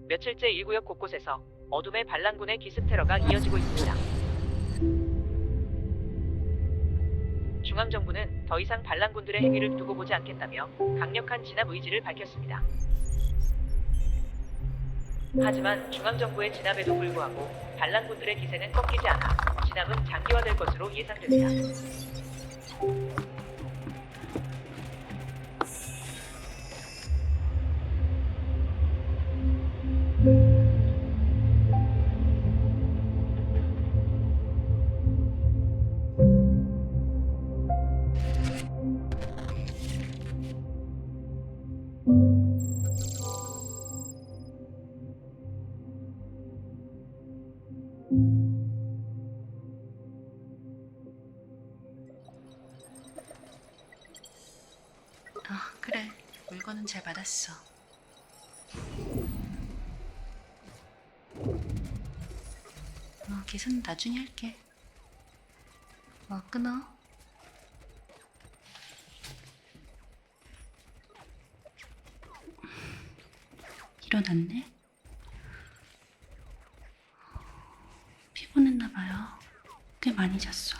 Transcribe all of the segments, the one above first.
며칠째 1구역 곳곳에서 어둠의 반란군의 기습 테러가 이어지고 있습니다. 중앙정부는 더 이상 반란군들의 행위를 두고 보지 않겠다며 강력한 진압 의지를 밝혔습니다. 하지만 중앙정부의 진압에도 불구하고 반란군들의 기세는 꺾이지 않아 진압은 장기화될 것으로 예상됩니다. 그래. 물건은 잘 받았어. 계산은 나중에 할게. 끊어. 일어났네? 피곤했나봐요. 꽤 많이 잤어.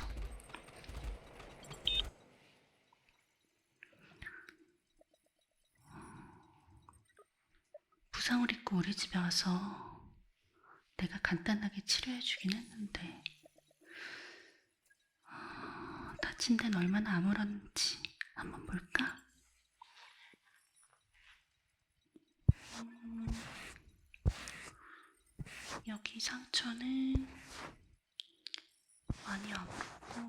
부상을 입고 우리 집에 와서 내가 간단하게 치료해주긴 했는데 다친 데는 얼마나 아물었는지 한번 볼까? 여기 상처는 많이 아프고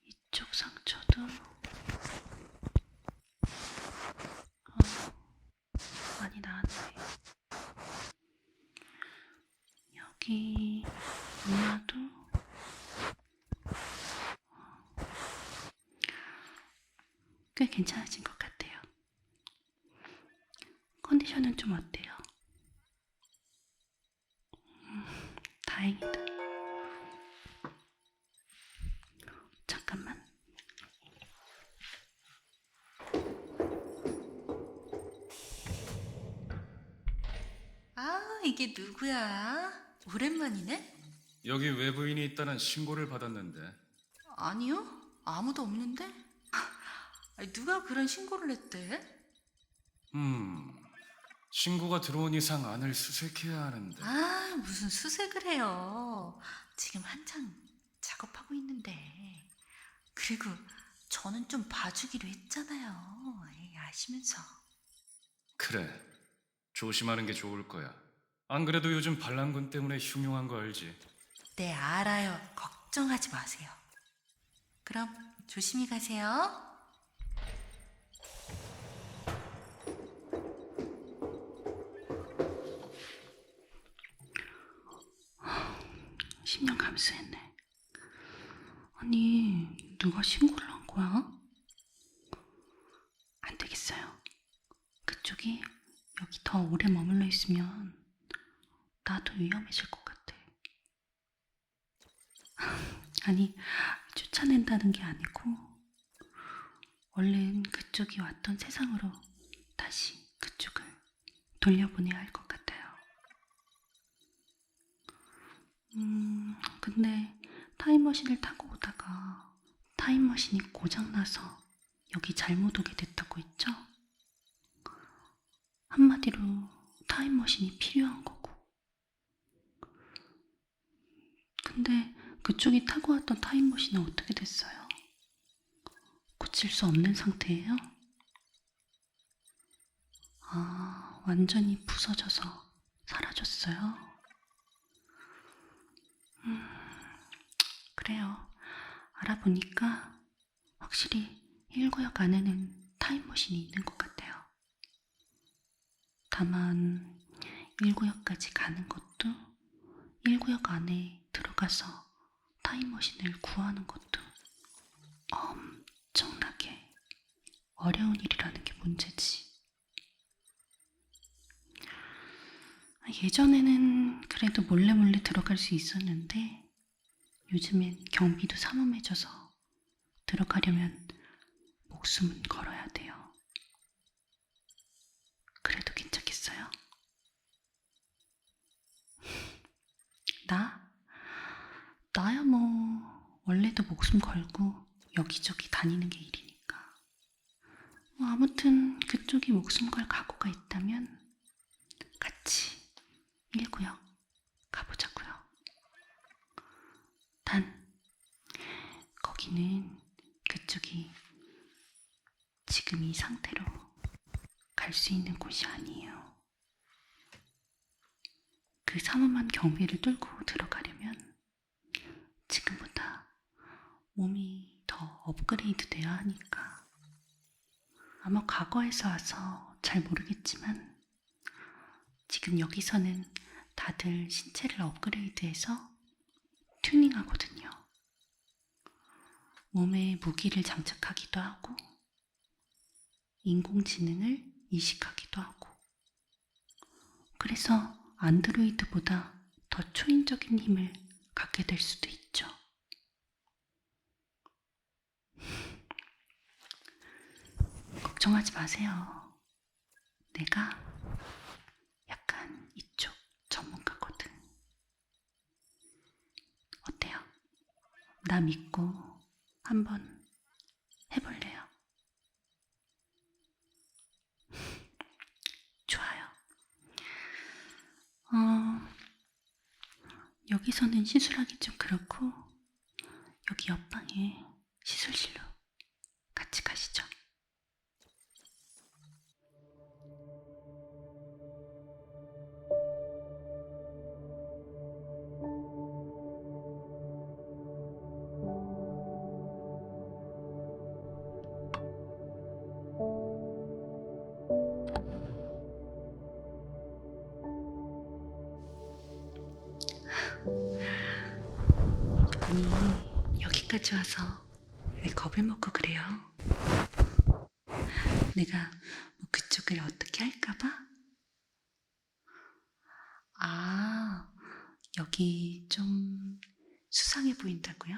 이쪽 상처도 많이 나았네. 여기 누나도 꽤 괜찮아진 것 같아요. 컨디션은 좀 어때요? 다행이다. 잠깐만. 이게 누구야? 오랜만이네? 여기 외부인이 있다는 신고를 받았는데. 아니요, 아무도 없는데? 누가 그런 신고를 했대? 신고가 들어온 이상 안을 수색해야 하는데. 무슨 수색을 해요. 지금 한창 작업하고 있는데. 그리고 저는 좀 봐주기로 했잖아요. 아시면서. 그래, 조심하는 게 좋을 거야. 안 그래도 요즘 반란군 때문에 흉흉한 거 알지? 네, 알아요. 걱정하지 마세요. 그럼 조심히 가세요. 10년 감수했네. 아니, 누가 신고를 한 거야? 안 되겠어요. 그쪽이 여기 더 오래 머물러 있으면 나도 위험해질 것 같아. 아니, 쫓아낸다는 게 아니고 얼른 그쪽이 왔던 세상으로 다시 그쪽을 돌려보내야 할 것 같아요. 근데 타임머신을 타고 오다가 타임머신이 고장나서 여기 잘못 오게 됐다고 했죠? 한마디로 타임머신이 필요한 거고. 근데 그쪽이 타고 왔던 타임머신은 어떻게 됐어요? 고칠 수 없는 상태예요? 완전히 부서져서 사라졌어요? 그래요. 알아보니까 확실히 1구역 안에는 타임머신이 있는 것 같아요. 다만 1구역까지 가는 것도 1구역 안에 들어가서 타임머신을 구하는 것도 엄청나게 어려운 일이라는 게 문제지. 예전에는 그래도 몰래 들어갈 수 있었는데 요즘엔 경비도 삼엄해져서 들어가려면 목숨은 걸어야 돼요. 나? 나야 뭐 원래도 목숨 걸고 여기저기 다니는 게 일이니까. 뭐 아무튼 그쪽이 목숨 걸 각오가 있다면 같이 1구역 가보자고요. 단 거기는 그쪽이 지금 이 상태로 갈 수 있는 곳이 아니에요. 그 삼엄한 경비를 뚫고 들어가려면 지금보다 몸이 더 업그레이드 돼야 하니까. 아마 과거에서 와서 잘 모르겠지만 지금 여기서는 다들 신체를 업그레이드해서 튜닝하거든요. 몸에 무기를 장착하기도 하고 인공지능을 이식하기도 하고. 그래서 안드로이드보다 더 초인적인 힘을 갖게 될 수도 있죠. 걱정하지 마세요. 내가 약간 이쪽 전문가거든. 어때요? 나 믿고 한번 해볼래요? 좋아요. 여기서는 시술하기 좀 그렇고 여기 옆방에 시술실로 같이 가시죠. 아니, 여기까지 와서 왜 겁을 먹고 그래요? 내가 뭐 그쪽을 어떻게 할까봐? 아, 여기 좀 수상해 보인다고요?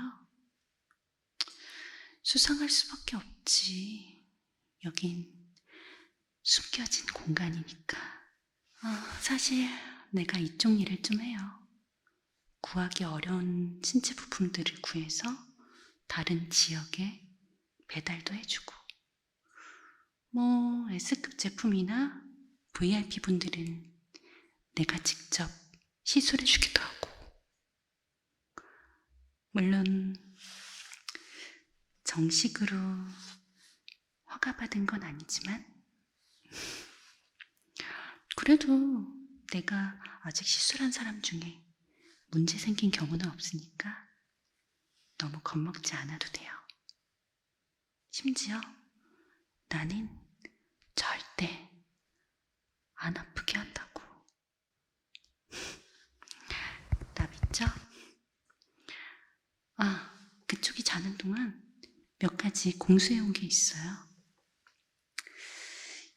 수상할 수밖에 없지. 여긴 숨겨진 공간이니까. 사실 내가 이쪽 일을 좀 해요. 구하기 어려운 신체 부품들을 구해서 다른 지역에 배달도 해주고, 뭐 S급 제품이나 VIP 분들은 내가 직접 시술해주기도 하고. 물론 정식으로 허가받은 건 아니지만 그래도 내가 아직 시술한 사람 중에 문제 생긴 경우는 없으니까 너무 겁먹지 않아도 돼요. 심지어 나는 절대 안 아프게 한다고. 나 믿죠? 그쪽이 자는 동안 몇 가지 공수해온 게 있어요.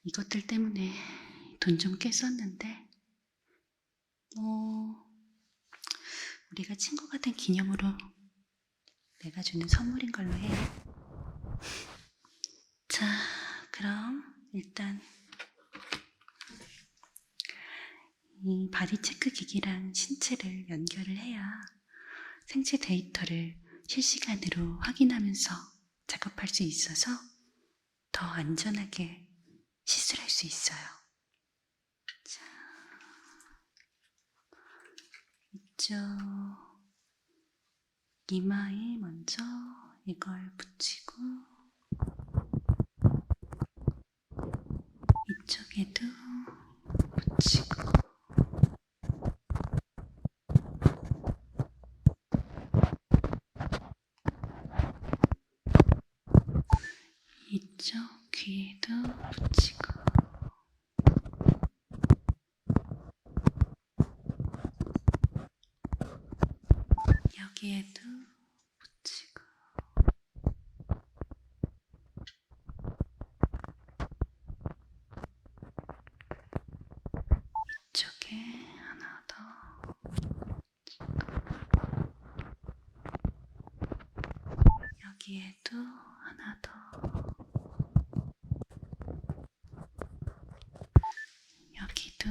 이것들 때문에 돈 좀 꽤 썼는데 우리가 친구가 된 기념으로 내가 주는 선물인 걸로 해. 자, 그럼 일단 이 바디 체크 기기랑 신체를 연결을 해야 생체 데이터를 실시간으로 확인하면서 작업할 수 있어서 더 안전하게 시술할 수 있어요. 자, 이쪽 이마에 먼저 이걸 붙이고 이쪽에도 붙이고 이쪽 귀에도 붙이고 여기에도 붙이고 이쪽에 하나 더 여기에도 하나 더 여기도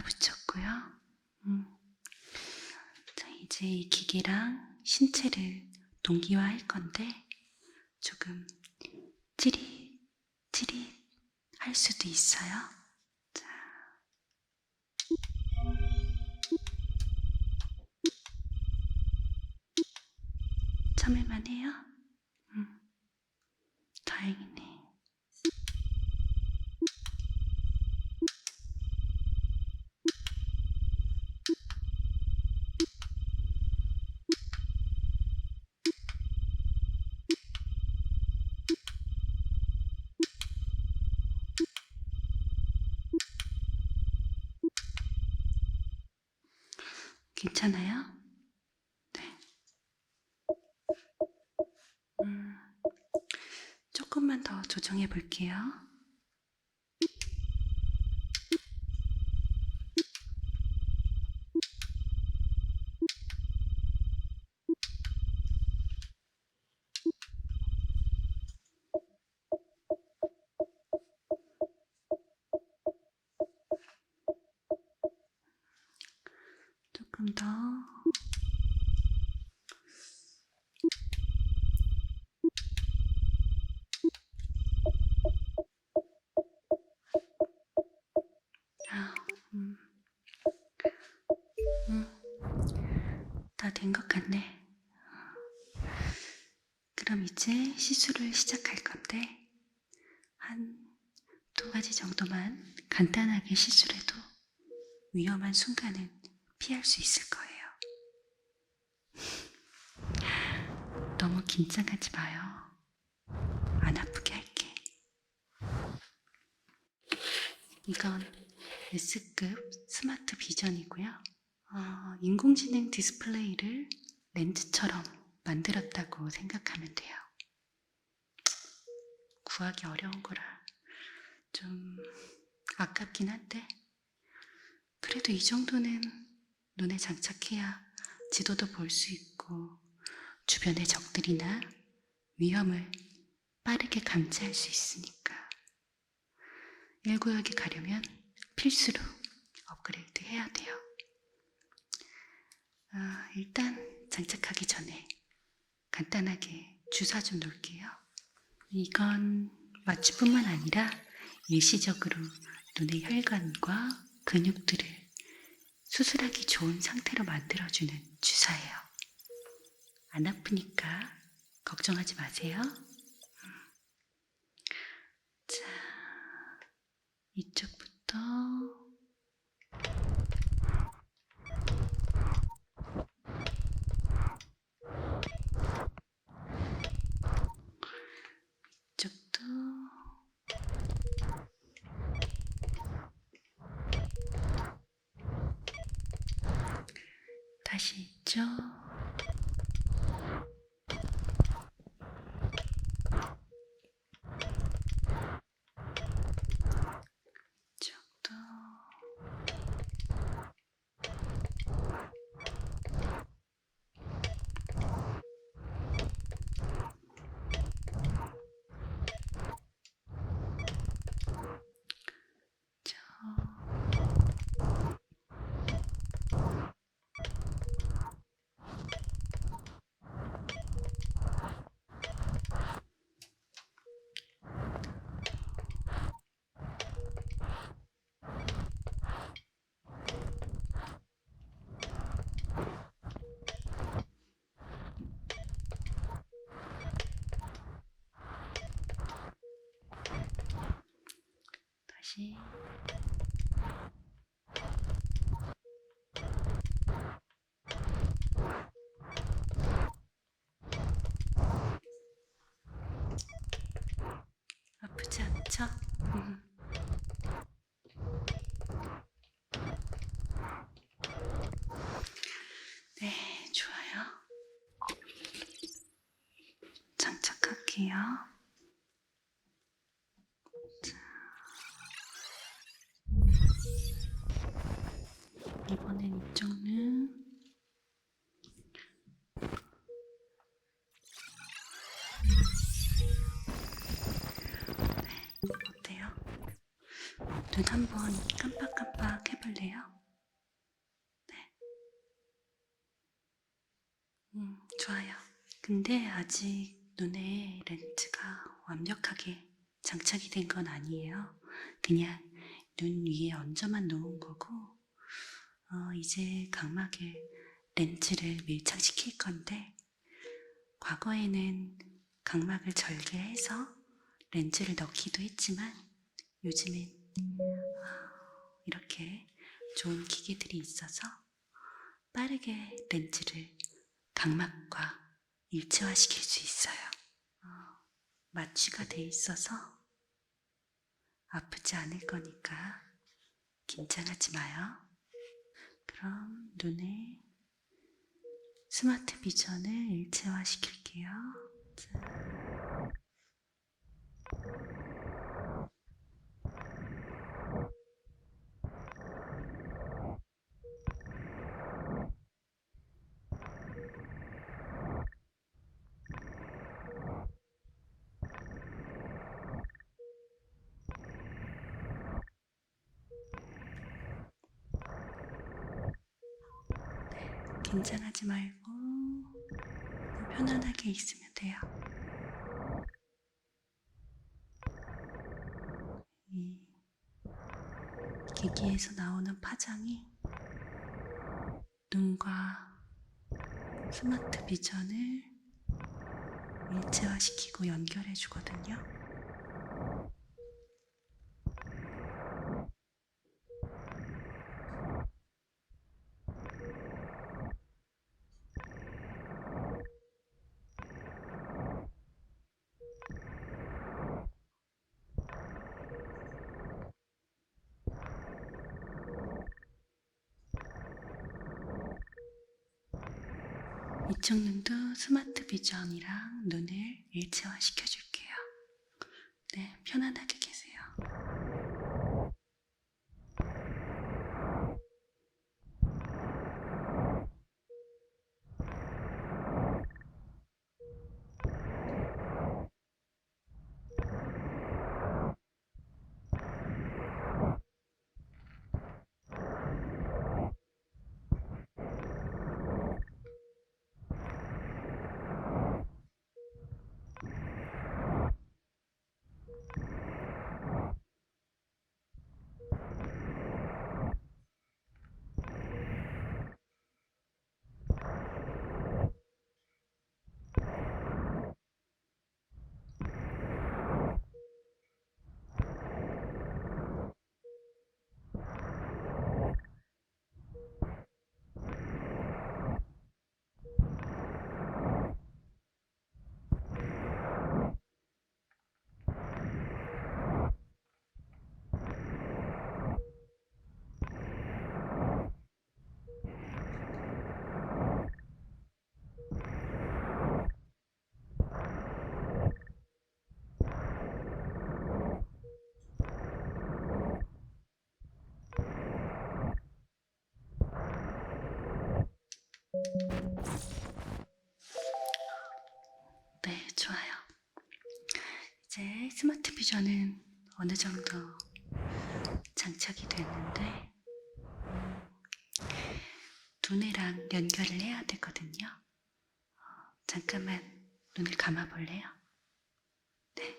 붙였고요. 자, 이제 이 기계랑 신체를 동기화할 건데 조금 찌릿 할 수도 있어요. 자, 참을만 해요? 다행이네. 괜찮아요? 네. 조금만 더 조정해 볼게요. 조금 더. 다 된 것 같네. 그럼 이제 시술을 시작할 건데 한 2가지 정도만 간단하게 시술해도 위험한 순간은 피할 수 있을 거예요. 너무 긴장하지 마요. 안 아프게 할게. 이건 S급 스마트 비전이고요. 인공지능 디스플레이를 렌즈처럼 만들었다고 생각하면 돼요. 구하기 어려운 거라 좀 아깝긴 한데 그래도 이 정도는 눈에 장착해야 지도도 볼 수 있고 주변의 적들이나 위험을 빠르게 감지할 수 있으니까 1구역에 가려면 필수로 업그레이드 해야 돼요. 일단 장착하기 전에 간단하게 주사 좀 놓을게요. 이건 마취뿐만 아니라 일시적으로 눈의 혈관과 근육들을 수술하기 좋은 상태로 만들어주는 주사예요. 안 아프니까 걱정하지 마세요. 자, 이쪽부터 이쪽도 다시 이쪽 이쪽도 다시 아프지 않죠? 네, 좋아요. 장착할게요. 자, 이번엔 이쪽 눈. 네, 어때요? 눈 한번 깜빡깜빡 해볼래요? 좋아요. 근데 아직 눈에 렌즈가 완벽하게 장착이 된 건 아니에요. 그냥 눈 위에 얹어만 놓은 거고, 이제 각막에 렌즈를 밀착시킬 건데, 과거에는 각막을 절개해서 렌즈를 넣기도 했지만, 요즘엔 이렇게 좋은 기계들이 있어서 빠르게 렌즈를 각막과 일체화시킬 수 있어요. 마취가 돼 있어서 아프지 않을 거니까 긴장하지 마요. 그럼 눈에 스마트 비전을 일체화시킬게요. 자. 긴장하지 말고 편안하게 있으면 돼요. 이 기기에서 나오는 파장이 눈과 스마트 비전을 일체화시키고 연결해 주거든요. 이쪽 눈도 스마트 비전이랑 눈을 일체화 시켜줄게요. 네, 편안하게 계세요. 네, 좋아요. 이제 스마트 비전은 어느 정도 장착이 됐는데 두뇌랑 연결을 해야 되거든요. 잠깐만 눈을 감아 볼래요? 네.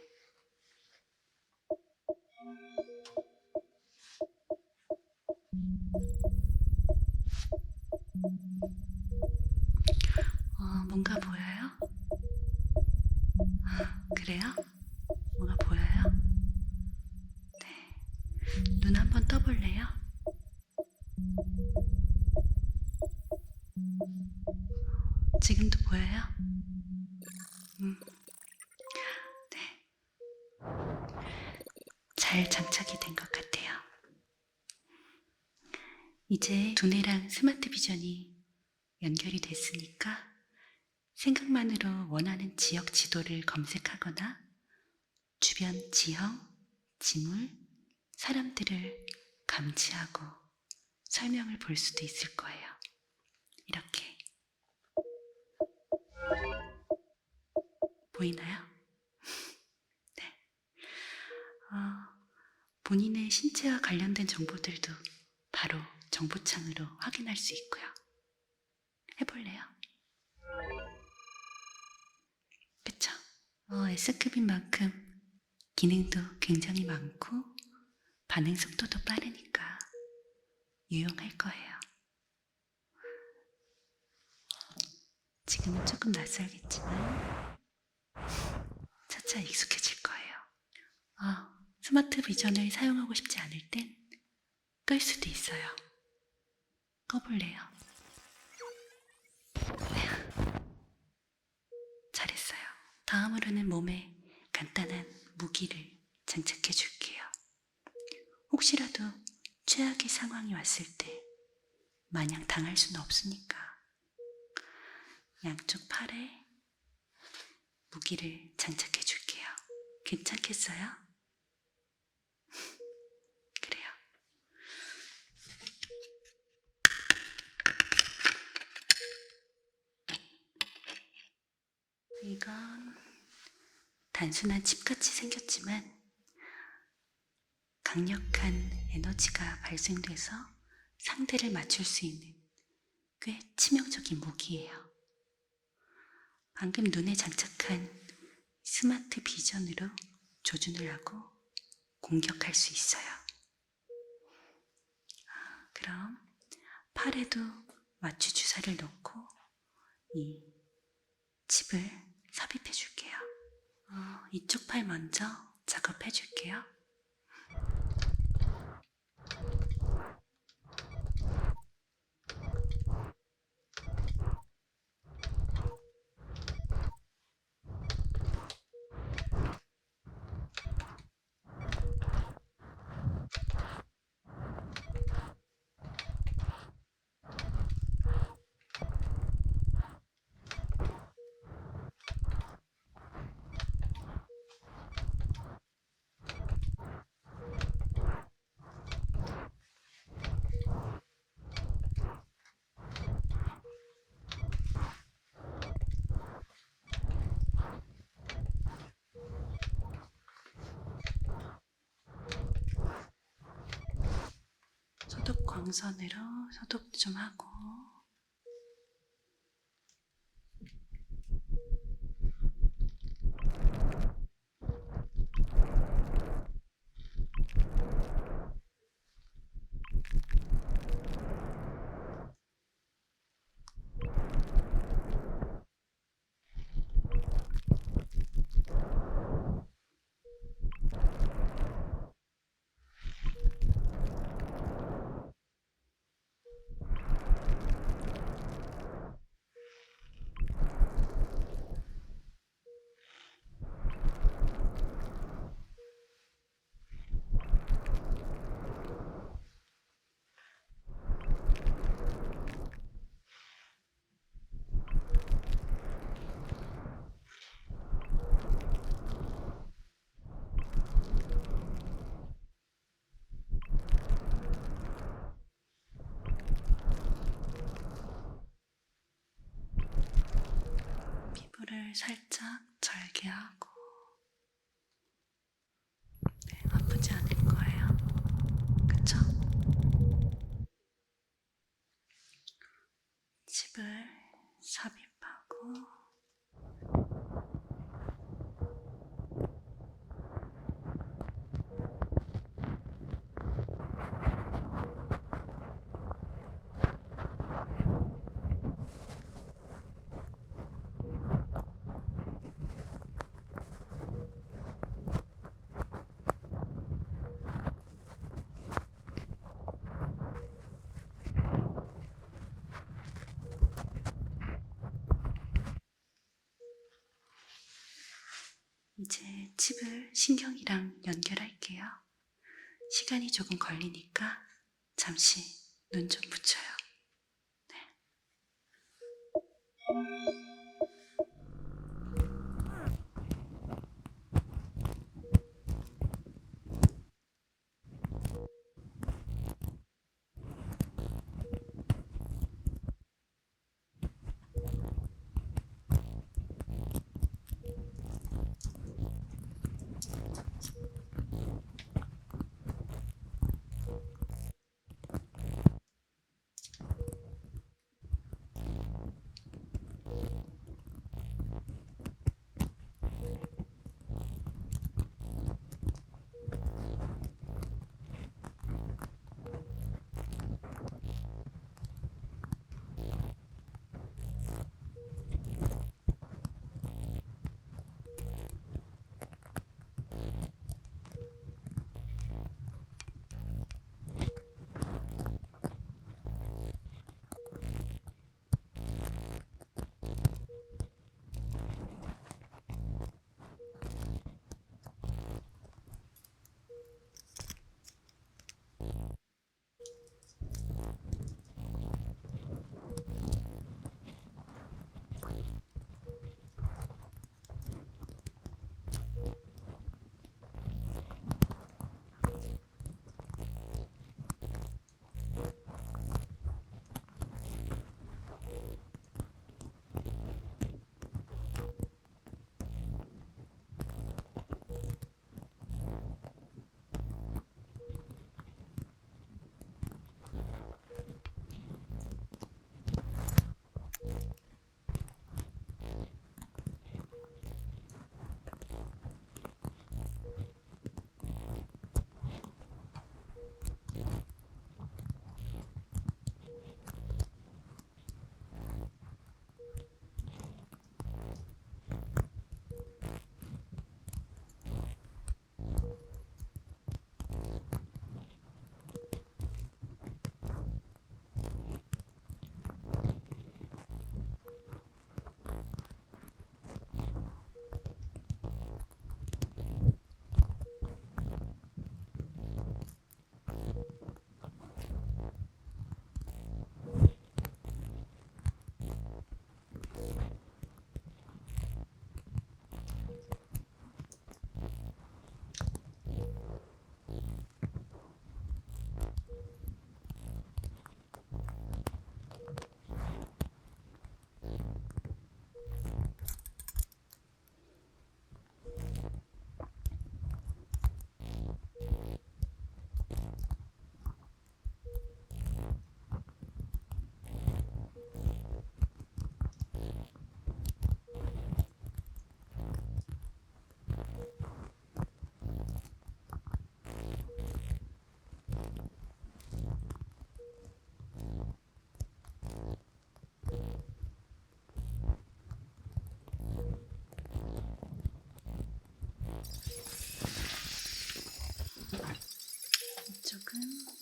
뭔가 보여요? 그래요? 뭐가 보여요? 네. 눈 한번 떠볼래요? 지금도 보여요? 네. 잘 장착이 된 것 같아요. 이제 두뇌랑 스마트 비전이 연결이 됐으니까 생각만으로 원하는 지역 지도를 검색하거나 주변 지형, 지물, 사람들을 감지하고 설명을 볼 수도 있을 거예요. 이렇게. 보이나요? 네. 본인의 신체와 관련된 정보들도 바로 정보창으로 확인할 수 있고요. 해볼래요? S급인 만큼 기능도 굉장히 많고 반응 속도도 빠르니까 유용할 거예요. 지금은 조금 낯설겠지만 차차 익숙해질 거예요. 스마트 비전을 사용하고 싶지 않을 땐 끌 수도 있어요. 꺼볼래요? 잘했어요. 다음으로는 몸에 간단한 무기를 장착해 줄게요. 혹시라도 최악의 상황이 왔을 때 마냥 당할 수는 없으니까 양쪽 팔에 무기를 장착해 줄게요. 괜찮겠어요? 그래요. 이건 단순한 칩같이 생겼지만 강력한 에너지가 발생돼서 상대를 맞출 수 있는 꽤 치명적인 무기예요. 방금 눈에 장착한 스마트 비전으로 조준을 하고 공격할 수 있어요. 그럼 팔에도 마취 주사를 넣고 이 칩을 삽입해 줄게요. 이쪽 팔 먼저 작업해 줄게요. 소독 광선으로 소독 좀 하고 피부를 살짝 절개하고 아프지 않을 거예요. 그쵸? 칩을 삽입하고 이제 칩을 신경이랑 연결할게요. 시간이 조금 걸리니까 잠시 눈 좀 붙여요. 네.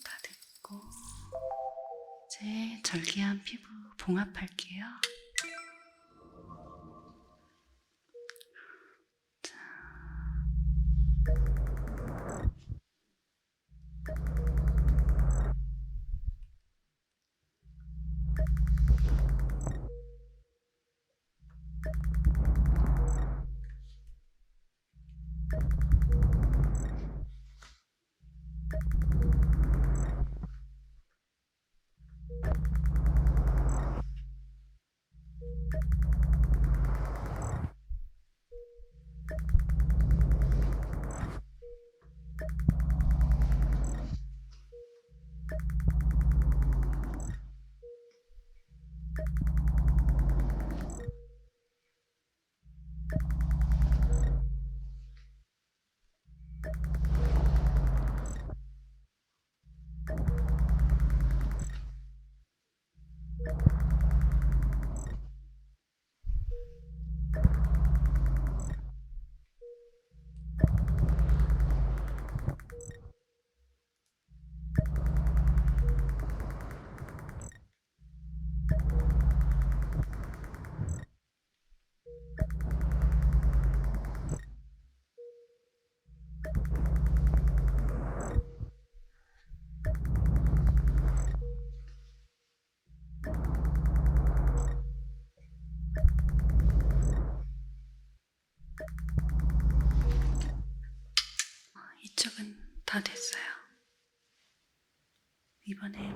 다 됐고, 이제 절개한 피부 봉합할게요. 자. 이쪽은 다 됐어요. 이번엔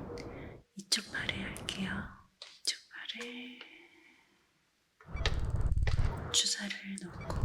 이쪽 팔에 할게요. 이쪽 팔에 주사를 놓고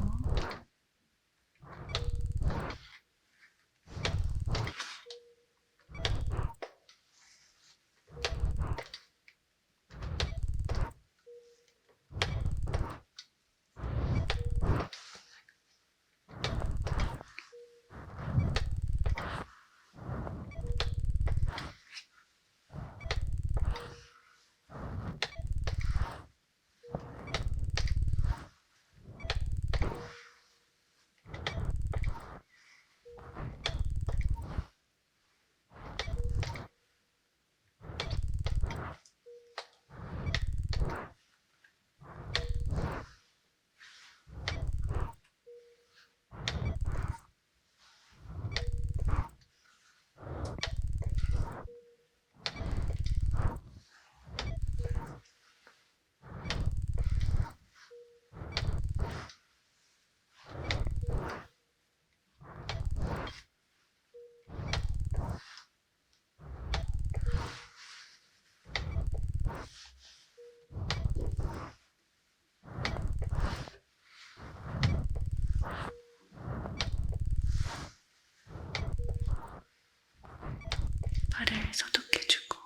팔을 소독해주고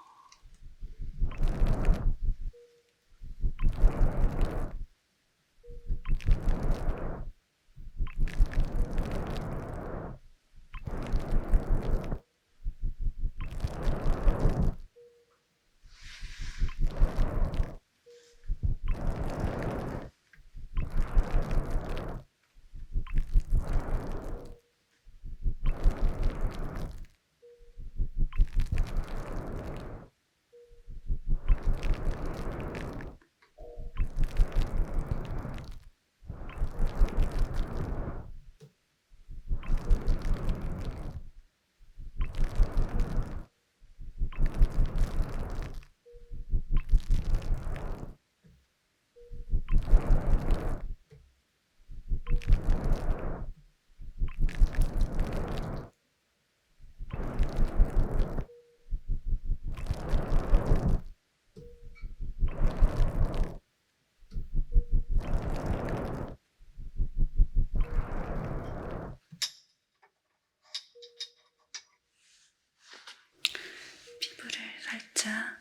피부를 살짝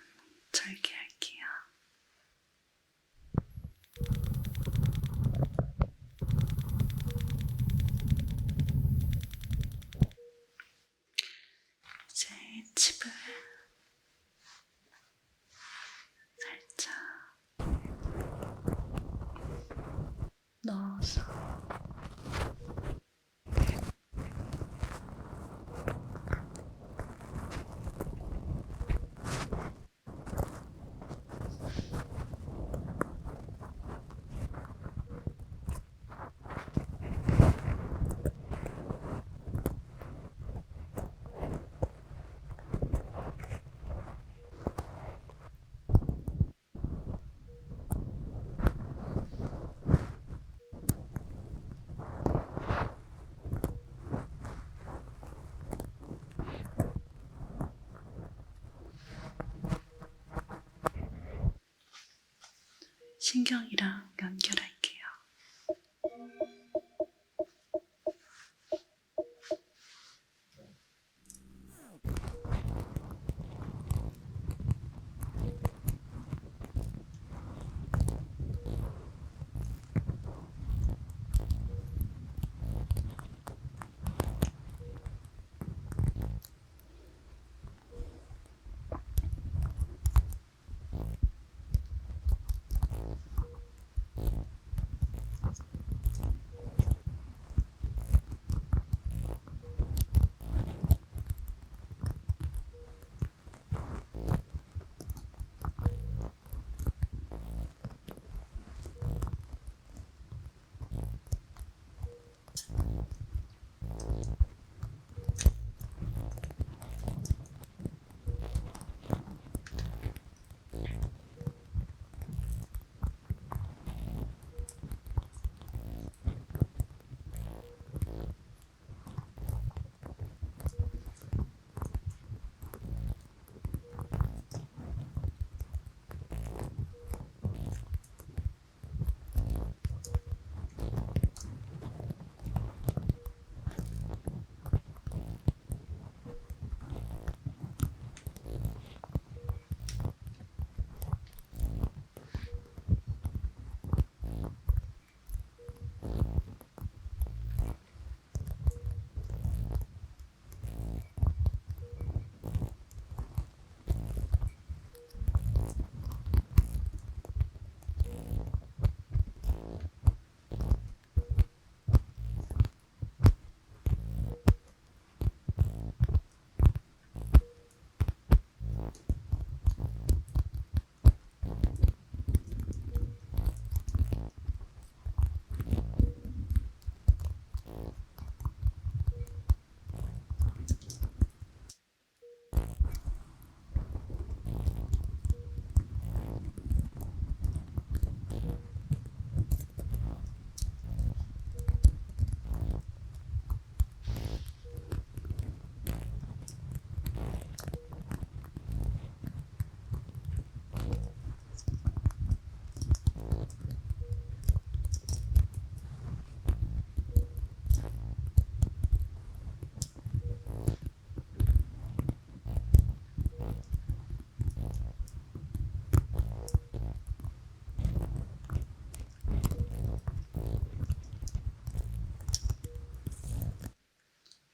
절개할게요. 이제 칩을 살짝 넣어서 신경이랑 연결할게요.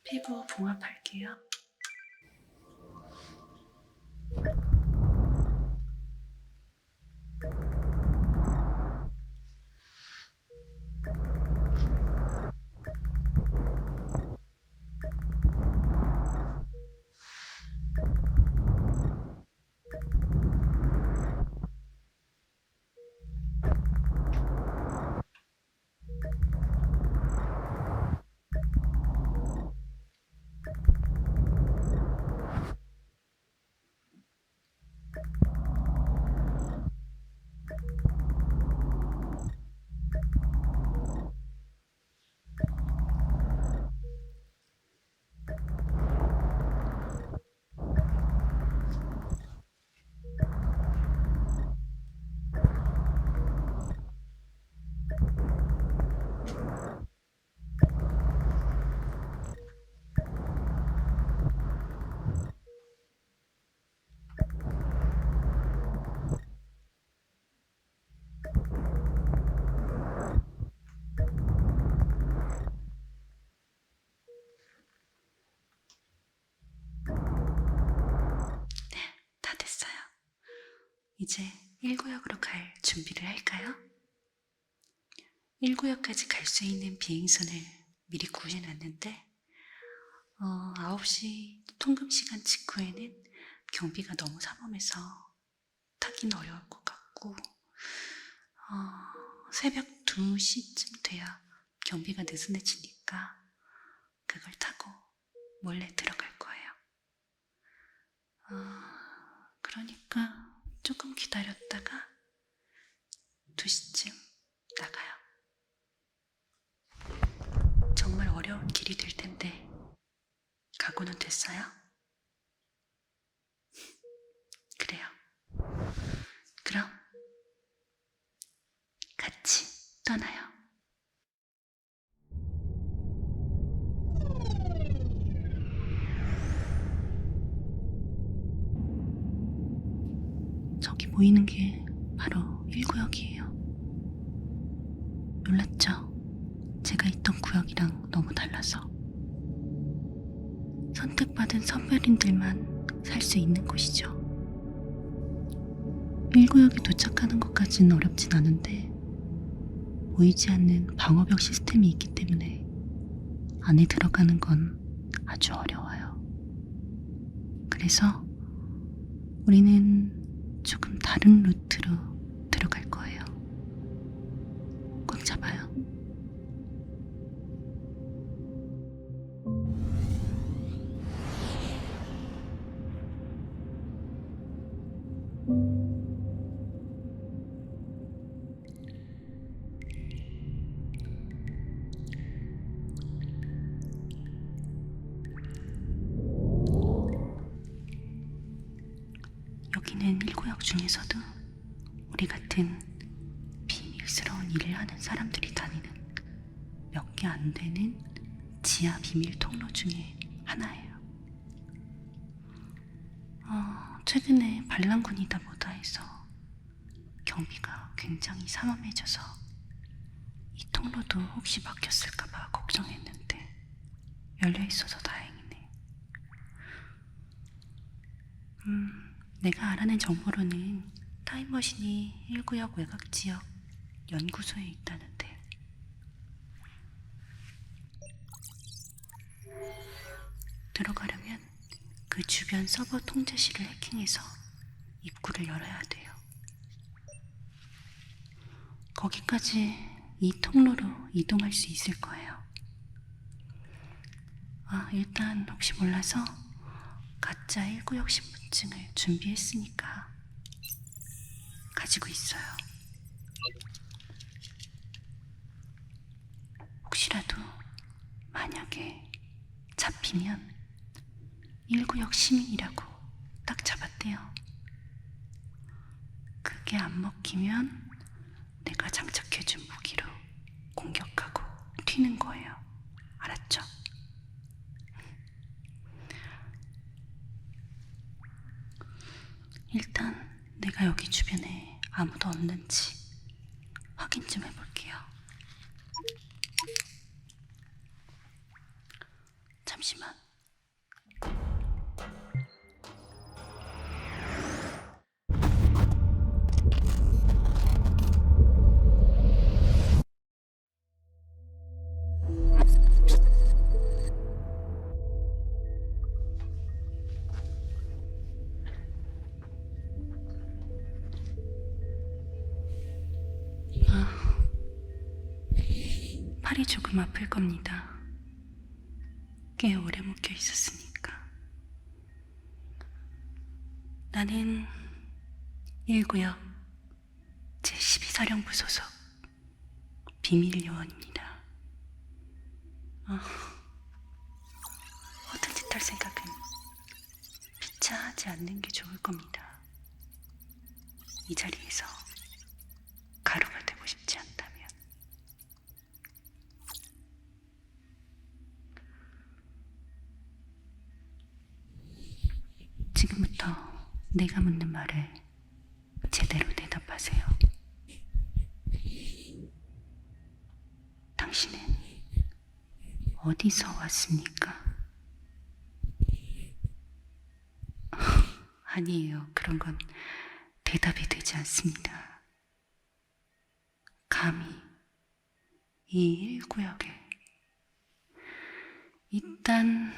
피부 봉합할게요. 다 됐어요. 이제 1구역으로 갈 준비를 할까요? 1구역까지 갈 수 있는 비행선을 미리 구해놨는데 9시 통금시간 직후에는 경비가 너무 삼엄해서 타긴 어려울 것 같고 새벽 2시쯤 돼야 경비가 느슨해지니까 그걸 타고 몰래 들어갈 거예요. 그러니까 조금 기다렸다가 2시쯤 나가요. 정말 어려운 길이 될 텐데 각오는 됐어요? 그래요. 그럼 떠나요. 저기 보이는 게 바로 1구역이에요. 놀랐죠? 제가 있던 구역이랑 너무 달라서. 선택받은 선별인들만 살 수 있는 곳이죠. 1구역에 도착하는 것까지는 어렵진 않은데 보이지 않는 방어벽 시스템이 있기 때문에 안에 들어가는 건 아주 어려워요. 그래서 우리는 조금 다른 루트로 들어갈 거예요. 꽉 잡아요. 여기는 1구역 중에서도 우리 같은 비밀스러운 일을 하는 사람들이 다니는 몇 개 안 되는 지하 비밀 통로 중에 하나예요. 최근에 반란군이다 뭐다 해서 경비가 굉장히 삼엄해져서 이 통로도 혹시 막혔을까봐 걱정했는데 열려있어서 다행이네. 내가 알아낸 정보로는 타임머신이 1구역 외곽지역 연구소에 있다는데 들어가려면 그 주변 서버 통제실을 해킹해서 입구를 열어야 돼요. 거기까지 이 통로로 이동할 수 있을 거예요. 일단 혹시 몰라서 가짜 1구역 신분증을 준비했으니까 가지고 있어요. 혹시라도 만약에 잡히면 1구역 시민이라고 딱 잡았대요. 그게 안 먹히면 내가 장착해준 무기로 공격하고 튀는 거예요. 알았죠? 일단 내가 여기 주변에 아무도 없는지 확인 좀 해볼게요. 잠시만. 팔이 조금 아플 겁니다. 꽤 오래 묶여 있었으니까. 나는 1구역 제12사령부 소속 비밀요원입니다. 허튼 짓 할 생각은 피차하지 않는 게 좋을 겁니다. 이 자리에서 가루가 되고 싶지 않다면. 지금부터 내가 묻는 말을 제대로 대답하세요. 당신은 어디서 왔습니까? 아니에요. 그런 건 대답이 되지 않습니다. 감히 이 1구역에 일단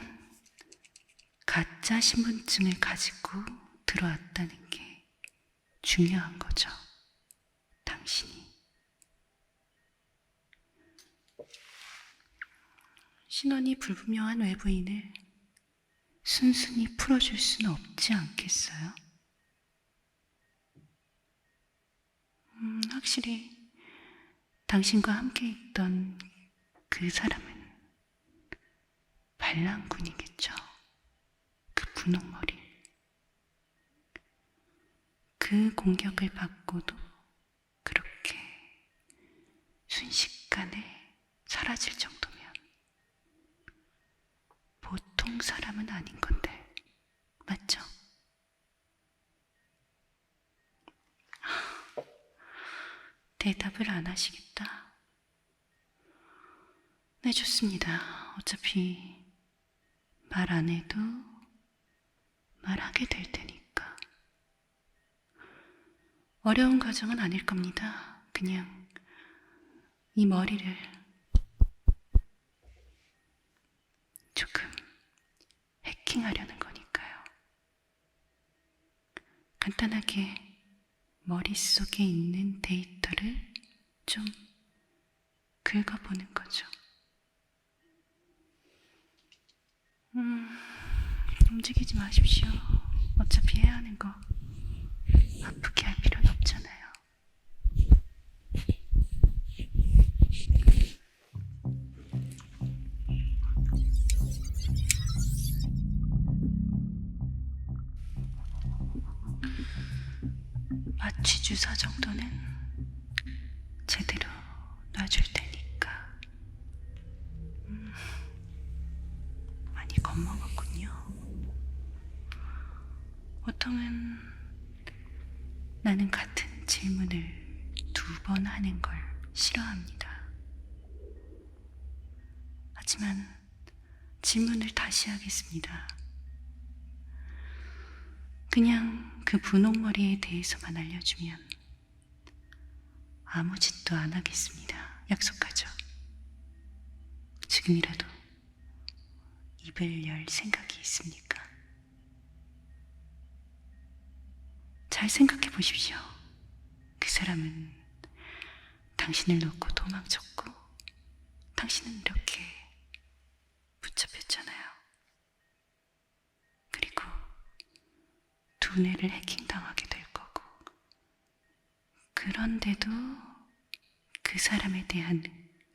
가짜 신분증을 가지고 들어왔다는 게 중요한 거죠. 당신이. 신원이 불분명한 외부인을 순순히 풀어줄 수는 없지 않겠어요? 확실히 당신과 함께 있던 그 사람은 반란군이겠죠. 그 분홍머리. 그 공격을 받고도 그렇게 순식간에 사라질 정도면 보통 사람은 아닌 건데, 맞죠? 대답을 안 하시겠다. 네, 좋습니다. 어차피 말 안 해도 말하게 될 테니까. 어려운 과정은 아닐 겁니다. 그냥 이 머리를 조금 해킹하려는 거니까요. 간단하게 머릿속에 있는 데이터를 좀 긁어보는 거죠. 움직이지 마십시오. 어차피 해야 하는 거 아프게 할 필요는 없잖아요. 마취 주사 정도는 제대로 놔줄 테니까. 많이 겁먹었군요. 보통은 나는 같은 질문을 2번 하는 걸 싫어합니다. 하지만 질문을 다시 하겠습니다. 그냥 그 분홍머리에 대해서만 알려주면 아무 짓도 안 하겠습니다. 약속하죠? 지금이라도 입을 열 생각이 있습니까? 잘 생각해 보십시오. 그 사람은 당신을 놓고 도망쳤고, 당신은 이렇게 붙잡혔잖아요. 그리고 두뇌를 해킹당하게 될 거고, 그런데도 그 사람에 대한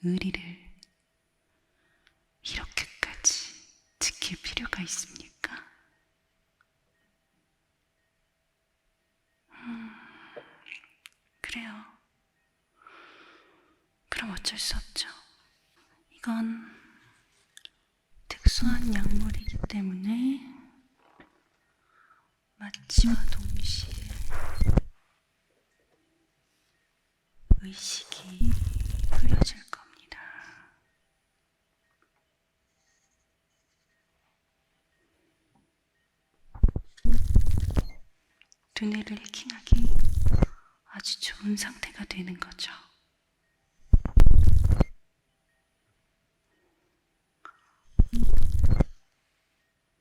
의리를 이렇게까지 지킬 필요가 있습니까? 그래요. 그럼 어쩔 수 없죠. 이건 특수한 약물이기 때문에 마취와 동시에 의식이 흐려질 겁니다. 두뇌를 해킹하기 아주 좋은 상태가 되는 거죠.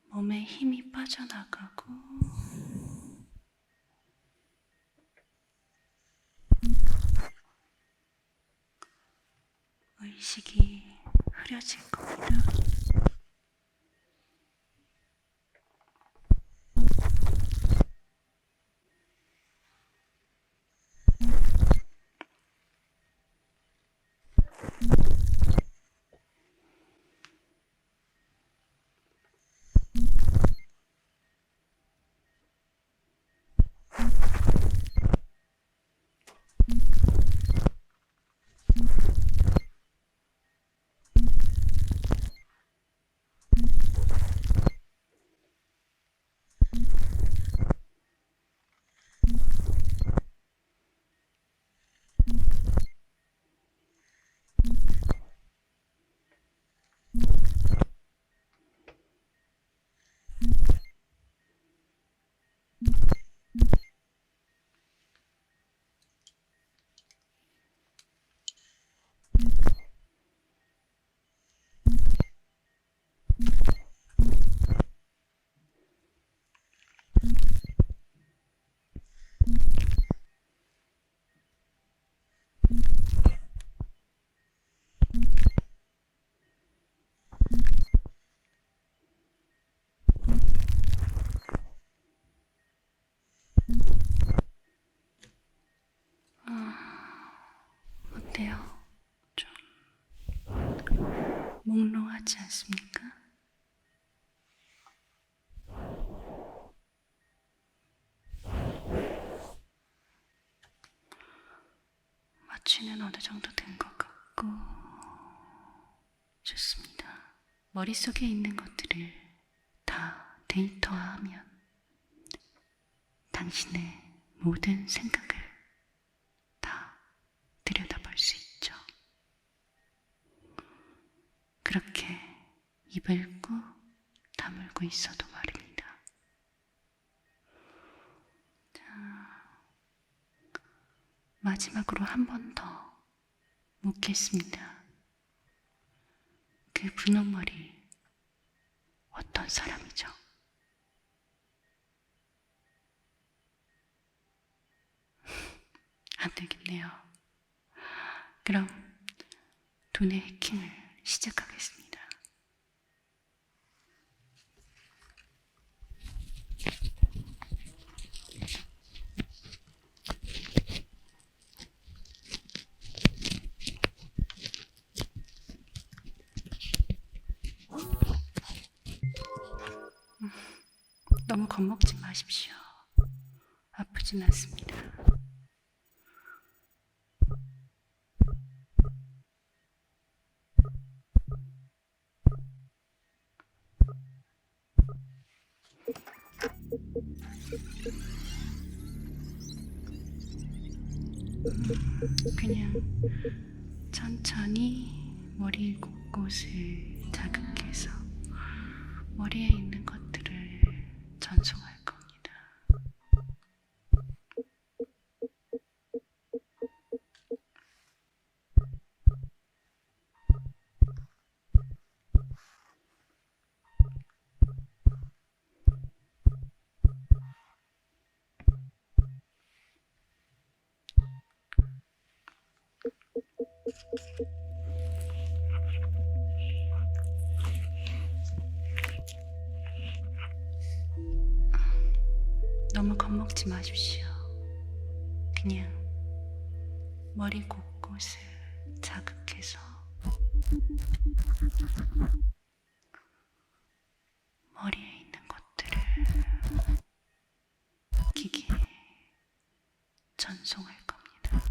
몸에 힘이 빠져나가고, 의식이 흐려질 겁니다. 어때요? 좀 몽롱하지 않습니까? 마취는 어느 정도 된 것 같고, 있고, 좋습니다. 머릿속에 있는 것들을 다 데이터화하면 당신의 모든 생각을 다 들여다볼 수 있죠. 그렇게 입을 꾹 다물고 있어도 말입니다. 자, 마지막으로 한 번 더 묻겠습니다. 그 분홍머리 어떤 사람이죠? 안 되겠네요. 그럼 두뇌 해킹을 시작하겠습니다. 너무 겁먹지 마십시오. 아프진 않습니다. 그냥 천천히 머리 곳곳을 자극해서 머리에 있는 것들을 전송할 겁니다. 너무 겁먹지 마십시오. 그냥 머리 곳곳을 자극해서 머리에 있는 것들을 기계에 전송할 겁니다.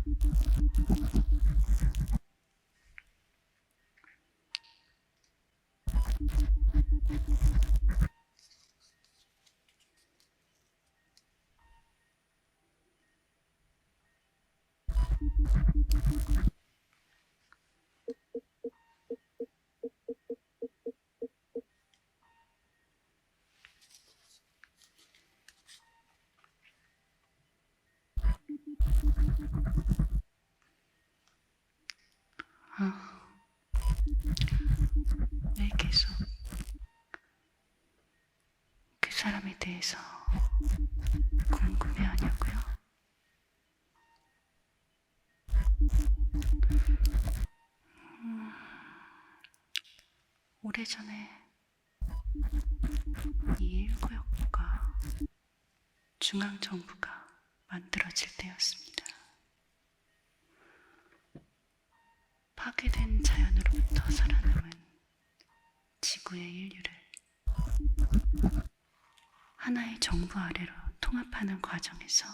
왜 계속 그 사람에 대해서 궁금해하냐고요? 오래전에 이 1구역과 중앙정부가 만들어질 때였습니다. 파괴된 자연으로부터 살아남은 지구의 인류를 하나의 정부 아래로 통합하는 과정에서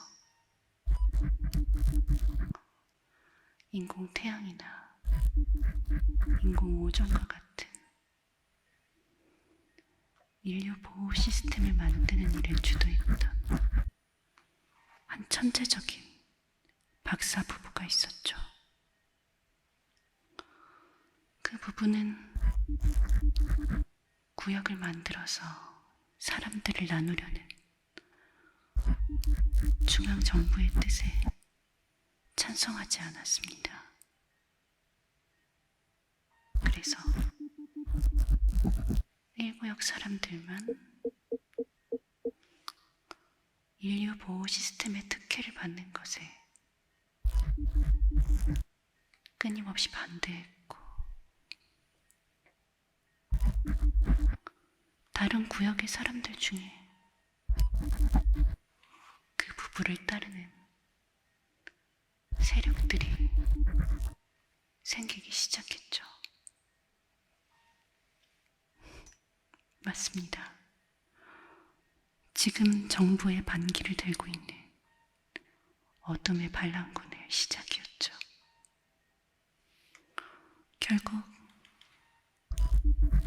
인공 태양이나 인공 오존과 같은 인류 보호 시스템을 만드는 일을 주도했던 한 천재적인 박사 부부가 있었죠. 그 부부는 구역을 만들어서 사람들을 나누려는 중앙정부의 뜻에 찬성하지 않았습니다. 그래서 1구역 사람들만 인류 보호 시스템의 특혜를 받는 것에 끊임없이 반대했고, 다른 구역의 사람들 중에 그 부부를 따르는 세력들이 생기기 시작했죠. 맞습니다. 지금 정부의 반기를 들고 있는 어둠의 반란군의 시작이었죠. 결국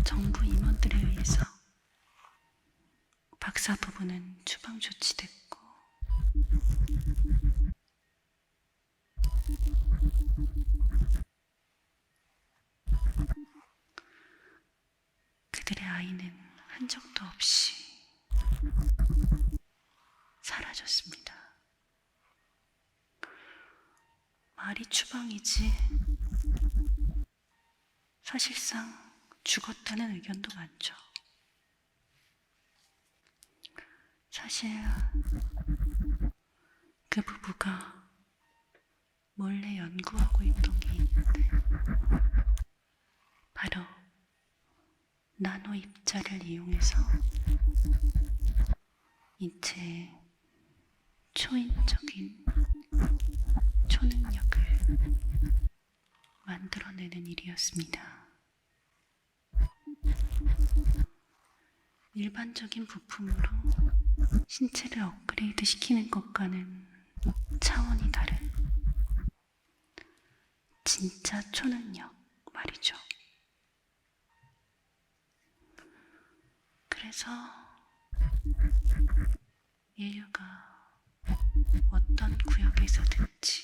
정부 임원들에 의해서 박사 부부는 추방 조치됐고 그들의 아이는 흔적도 없이 사라졌습니다. 말이 추방이지 사실상 죽었다는 의견도 많죠. 사실 그 부부가 몰래 연구하고 있던 게 있는데 바로 나노 입자를 이용해서 인체의 초인적인 초능력을 만들어내는 일이었습니다. 일반적인 부품으로 신체를 업그레이드 시키는 것과는 차원이 다른 진짜 초능력 말이죠. 그래서 인류가 어떤 구역에서든지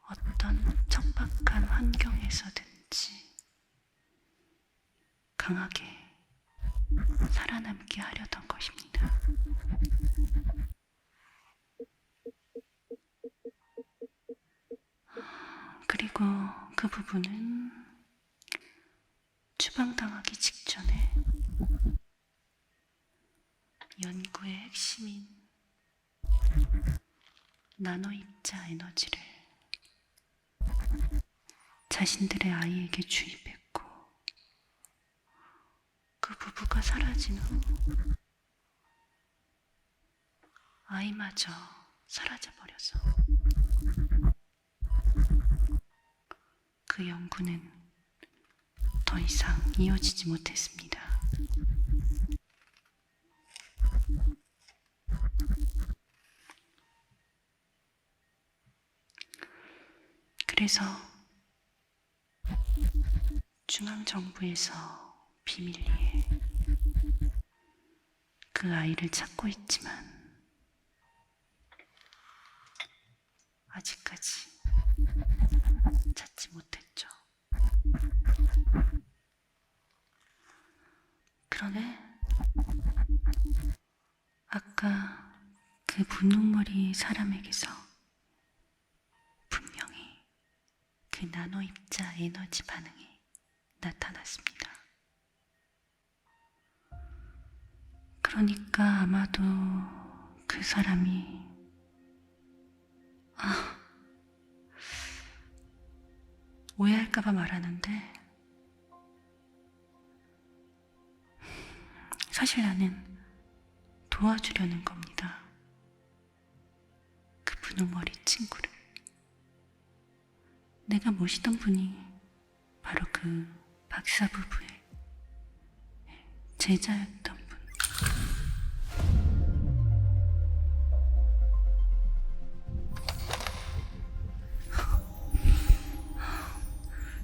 어떤 척박한 환경에서든지 강하게 살아남게 하려던 것입니다. 그리고 그 부부는 추방당하기 직전에 연구의 핵심인 나노 입자 에너지를 자신들의 아이에게 주입했고 그 부부가 사라진 후 아이마저 사라져버려서 그 연구는 더 이상 이어지지 못했습니다. 그래서 중앙정부에서 비밀리에 그 아이를 찾고 있지만 아직까지 찾지 못했죠. 그러네. 아까 그 분홍머리 사람에게서 분명히 그 나노 입자 에너지 반응이 나타났습니다. 그러니까 아마도 그 사람이 오해할까봐 말하는데 사실 나는 도와주려는 겁니다. 그 분홍머리 친구를. 내가 모시던 분이 바로 그 박사 부부의 제자였던 분.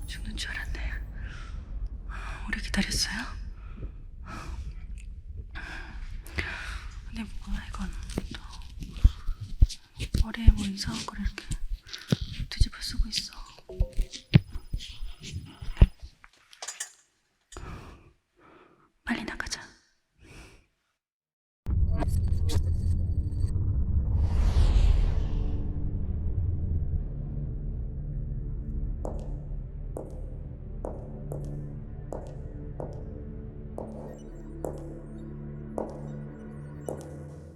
죽는 줄 알았네. 오래 기다렸어요? 근데 뭐야 이건 또 머리에 뭐 이상한 걸 이렇게 뒤집어 쓰고 있어. 빨리 나가자.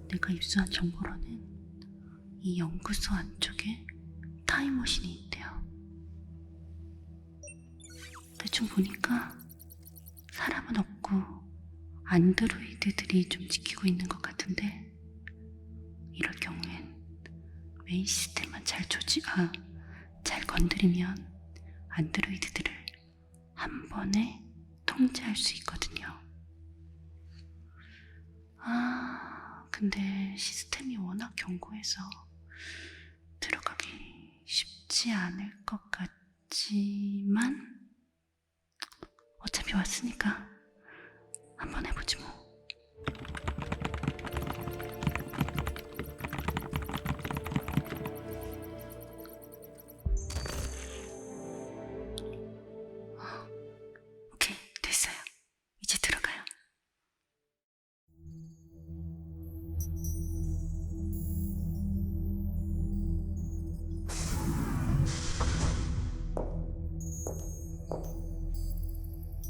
내가 입수한 정보로는 이 연구소 안쪽에 타임머신이 있대요. 대충 보니까 사람은 없고 안드로이드들이 좀 지키고 있는 것 같은데 이럴 경우엔 메인 시스템만 잘 건드리면 안드로이드들을 한 번에 통제할 수 있거든요. 근데 시스템이 워낙 견고해서 들어가기 쉽지 않을 것 같지만 어차피 왔으니까 한번 해보지 뭐. 오케이, 됐어요. 이제 들어가요.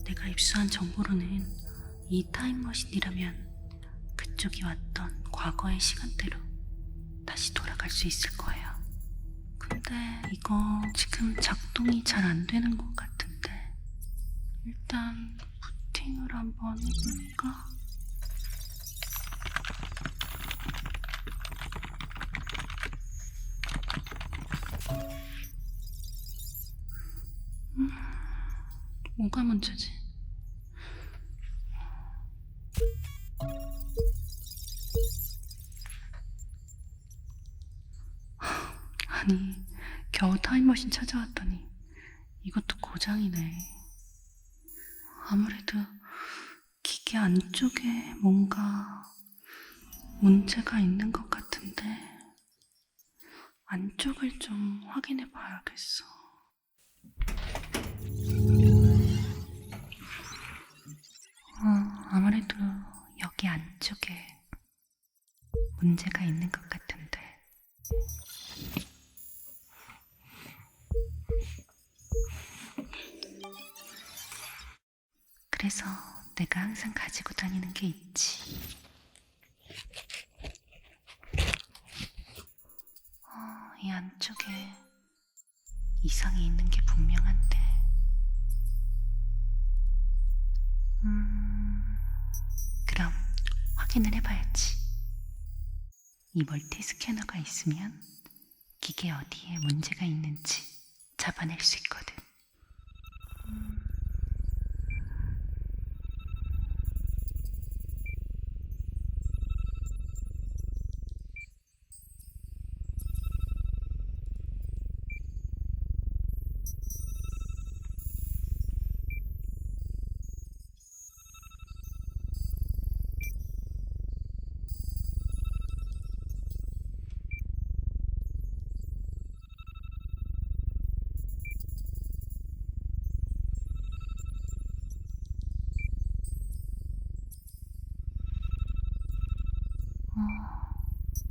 내가 입수한 정보로는 이 타임머신이라면 그쪽이 왔던 과거의 시간대로 다시 돌아갈 수 있을 거예요. 근데 이거 지금 작동이 잘 안 되는 것 같은데 일단 부팅을 한번 해볼까? 뭐가 문제지? 아니, 겨우 타임머신 찾아왔더니 이것도 고장이네. 아무래도 기계 안쪽에 뭔가 문제가 있는 것 같은데 안쪽을 좀 확인해 봐야겠어. 아무래도 여기 안쪽에 문제가 있는 것 같은데. 그래서 내가 항상 가지고 다니는 게 있지. 이 안쪽에 이상이 있는 게 분명한데. 그럼 확인을 해봐야지. 이 멀티 스캐너가 있으면 기계 어디에 문제가 있는지 잡아낼 수 있거든.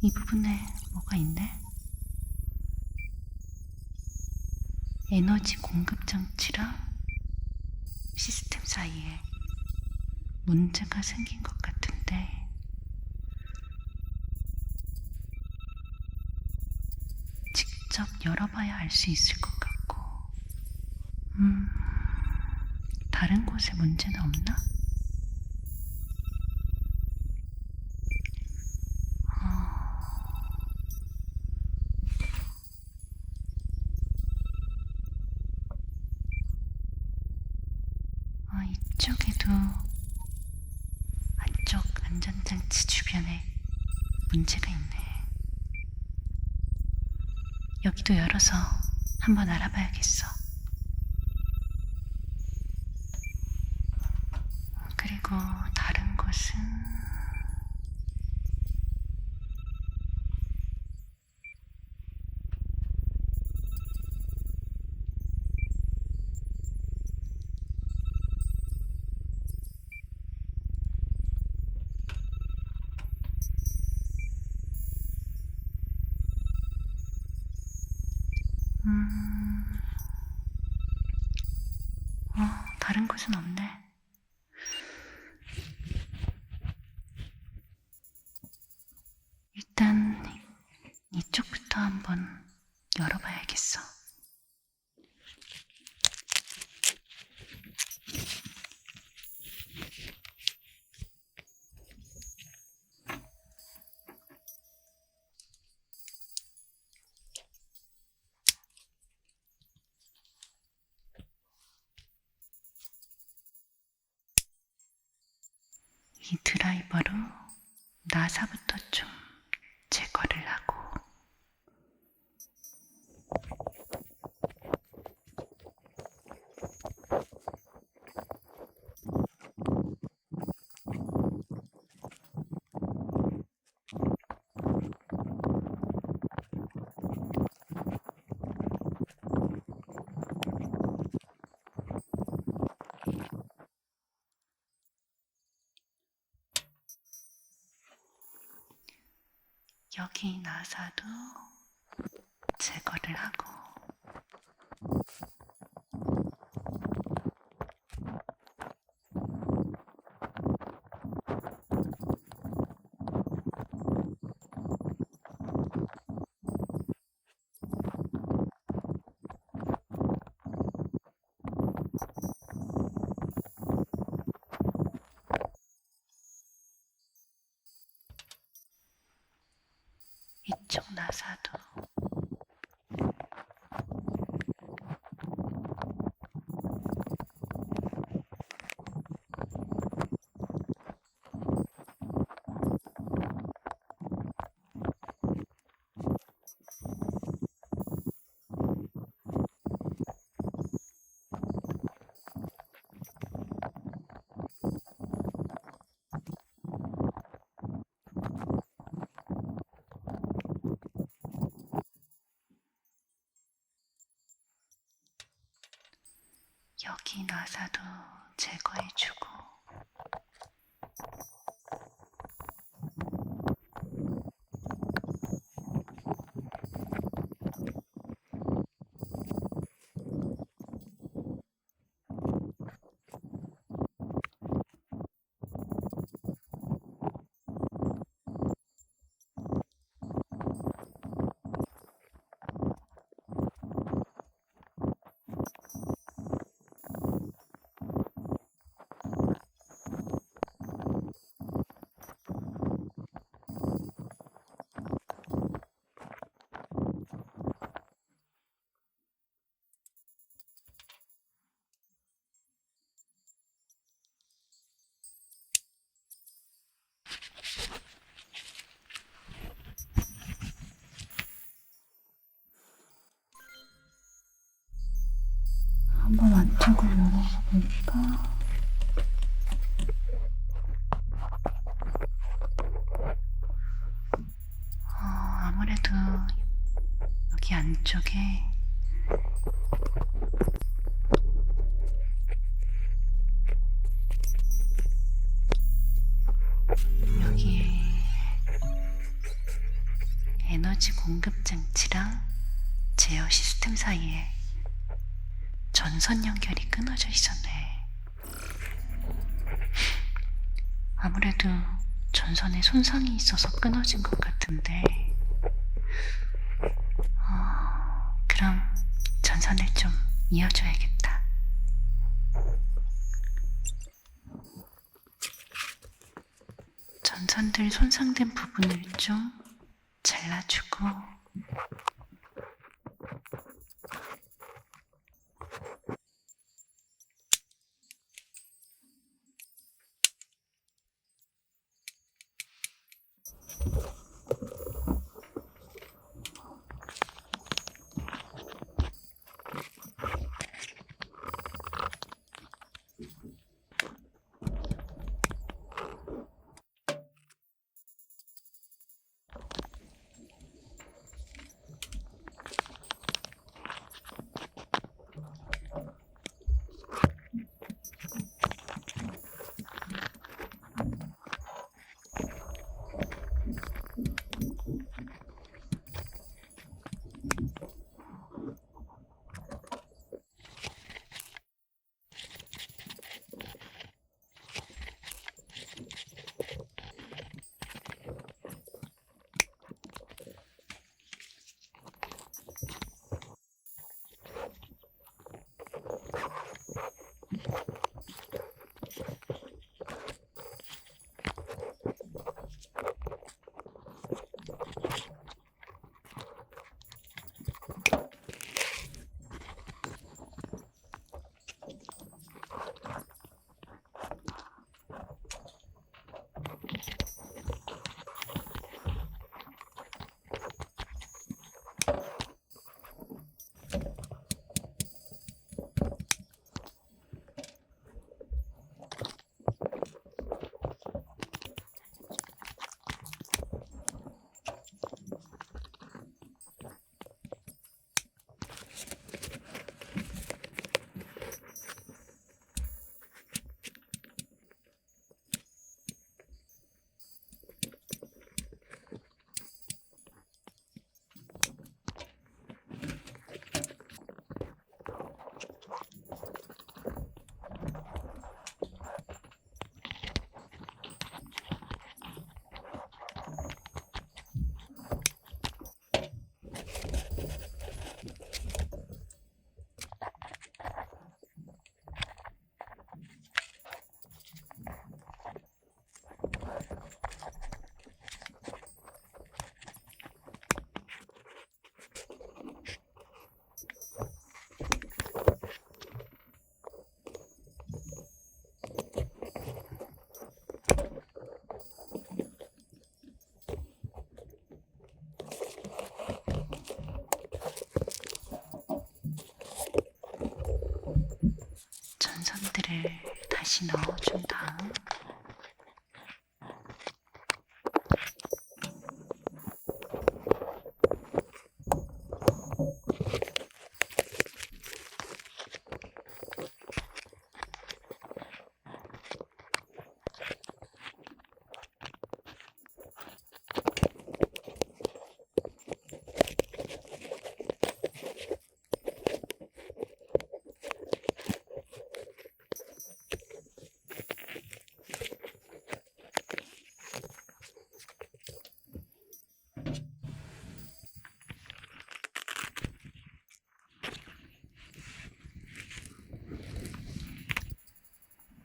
이 부분에 뭐가 있네? 에너지 공급 장치랑 시스템 사이에 문제가 생긴 것 같은데 직접 열어봐야 알 수 있을 것 같고. 다른 곳에 문제는 없나? 이쪽에도 안쪽 안전장치 주변에 문제가 있네. 여기도 열어서 한번 알아봐야겠어. 그리고 다른 곳은 다른 곳은 없네. 일단 이쪽부터 한번 열어봐야겠어. 이 드라이버로 나사부터 좀 제거를 하고 여기 나사도 제거를 하고 이쪽 나사도 여기 나사도 제거해주고 한번 안쪽을 열어서 볼까? 아무래도 여기 안쪽에 여기에 에너지 공급 장치랑 제어 시스템 사이에 전선 연결이 끊어져 있었네. 아무래도 전선에 손상이 있어서 끊어진 것 같은데, 그럼 전선을 좀 이어줘야겠다. 전선들 손상된 부분을 좀 잘라주고 카드를 다시 넣어준 다음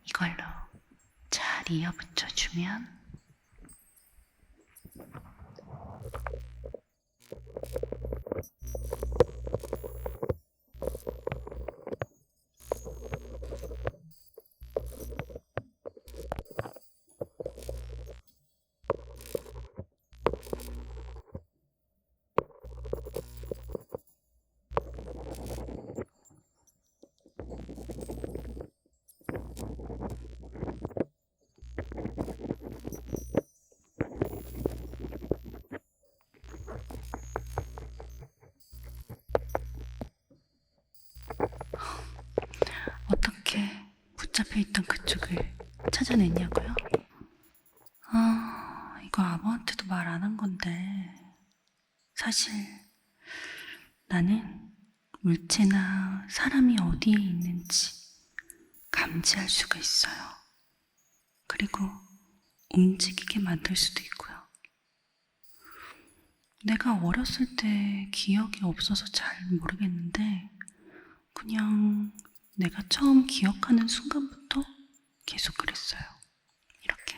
이걸로 잘 이어붙여주면 어떻게 붙잡혀 있던 그쪽을 찾아냈냐고요? 이거 아무한테도 말 안 한 건데 사실 나는 물체나 사람이 어디에 있는지 감지할 수가 있어요. 그리고 움직이게 만들 수도 있고요. 내가 어렸을 때 기억이 없어서 잘 모르겠는데 그냥 내가 처음 기억하는 순간부터 계속 그랬어요. 이렇게.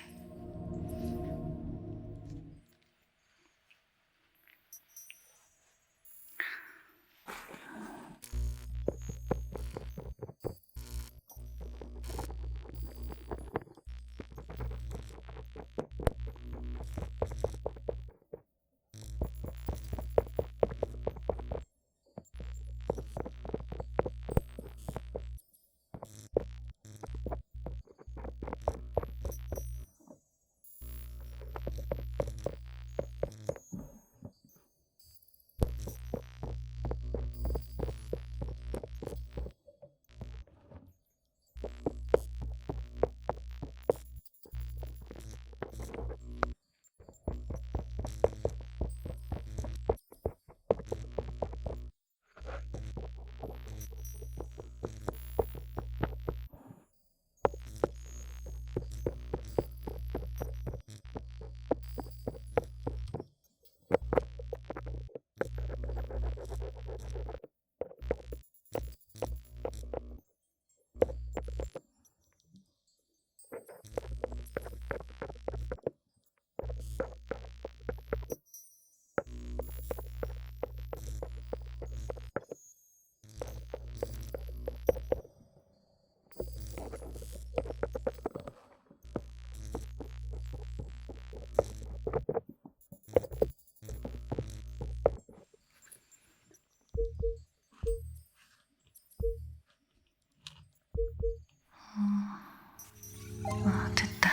됐다.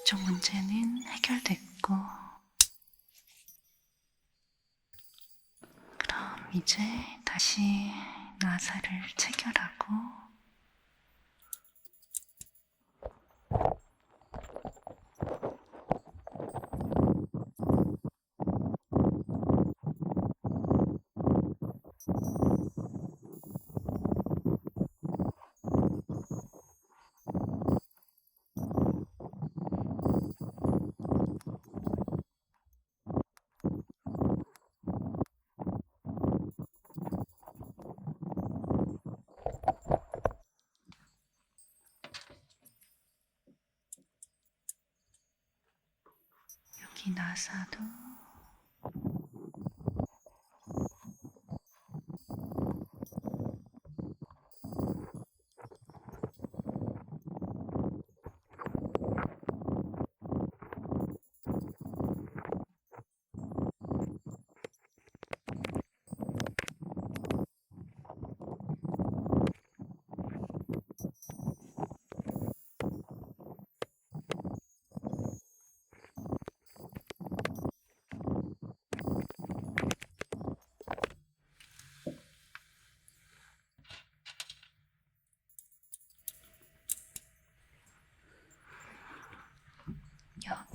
이쪽 문제는 해결됐고 그럼 이제 다시 나사를 체결하고 여기 나사도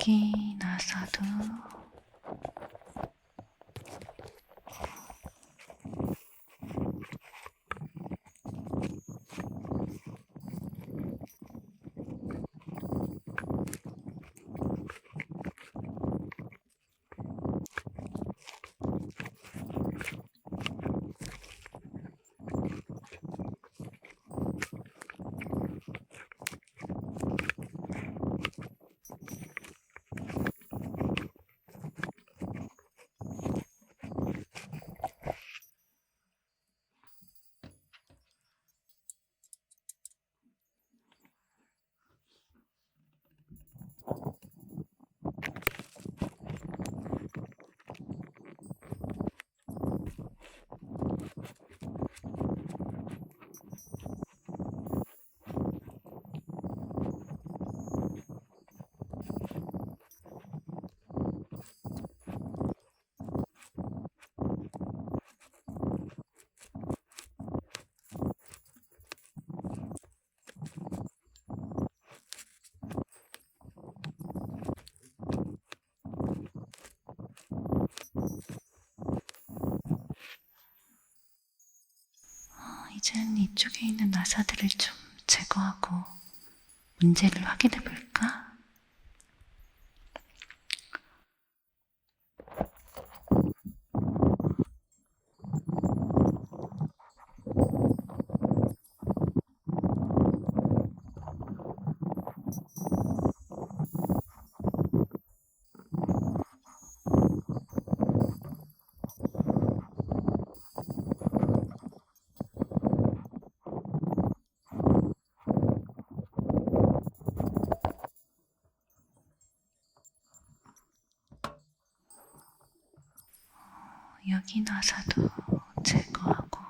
여기 나사도 이젠 이쪽에 있는 나사들을 좀 제거하고 문제를 확인해 볼까? 여기 나사도 제거하고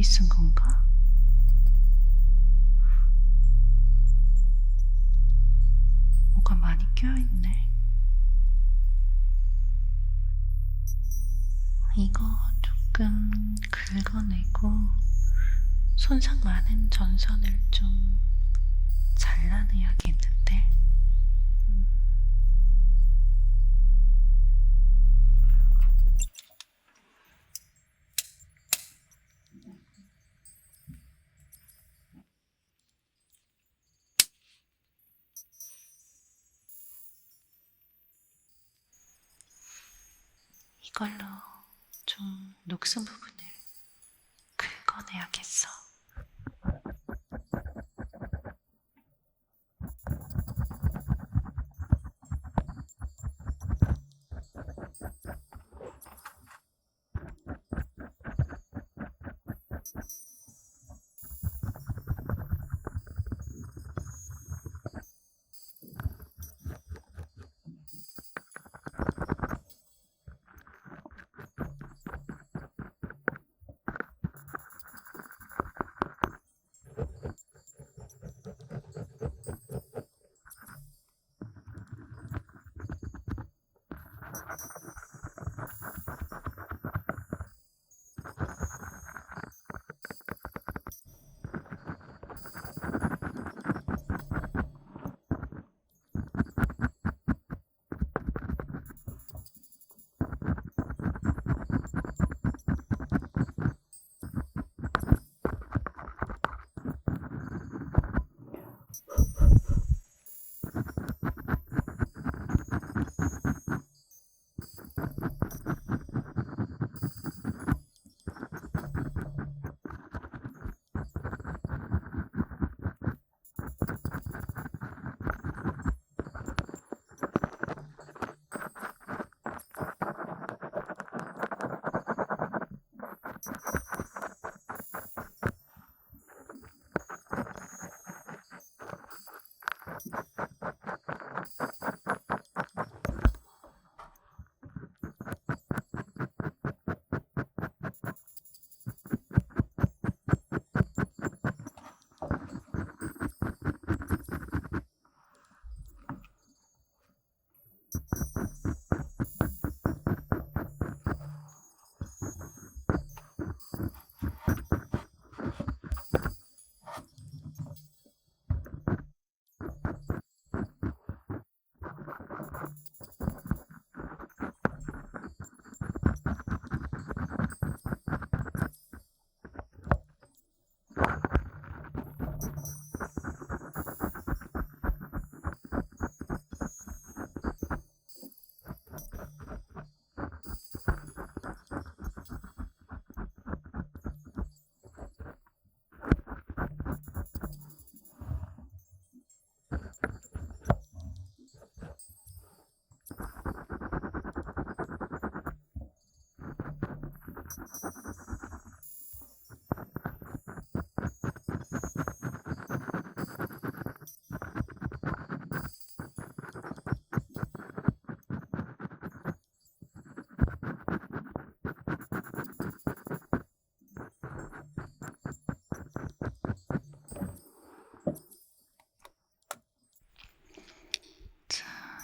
여기 쓴 건가? 뭐가 많이 껴있네. 이거 조금 긁어내고 손상 많은 전선을 좀 잘라내야겠는데? 이걸로 좀 녹슨 부분을 긁어내야겠어.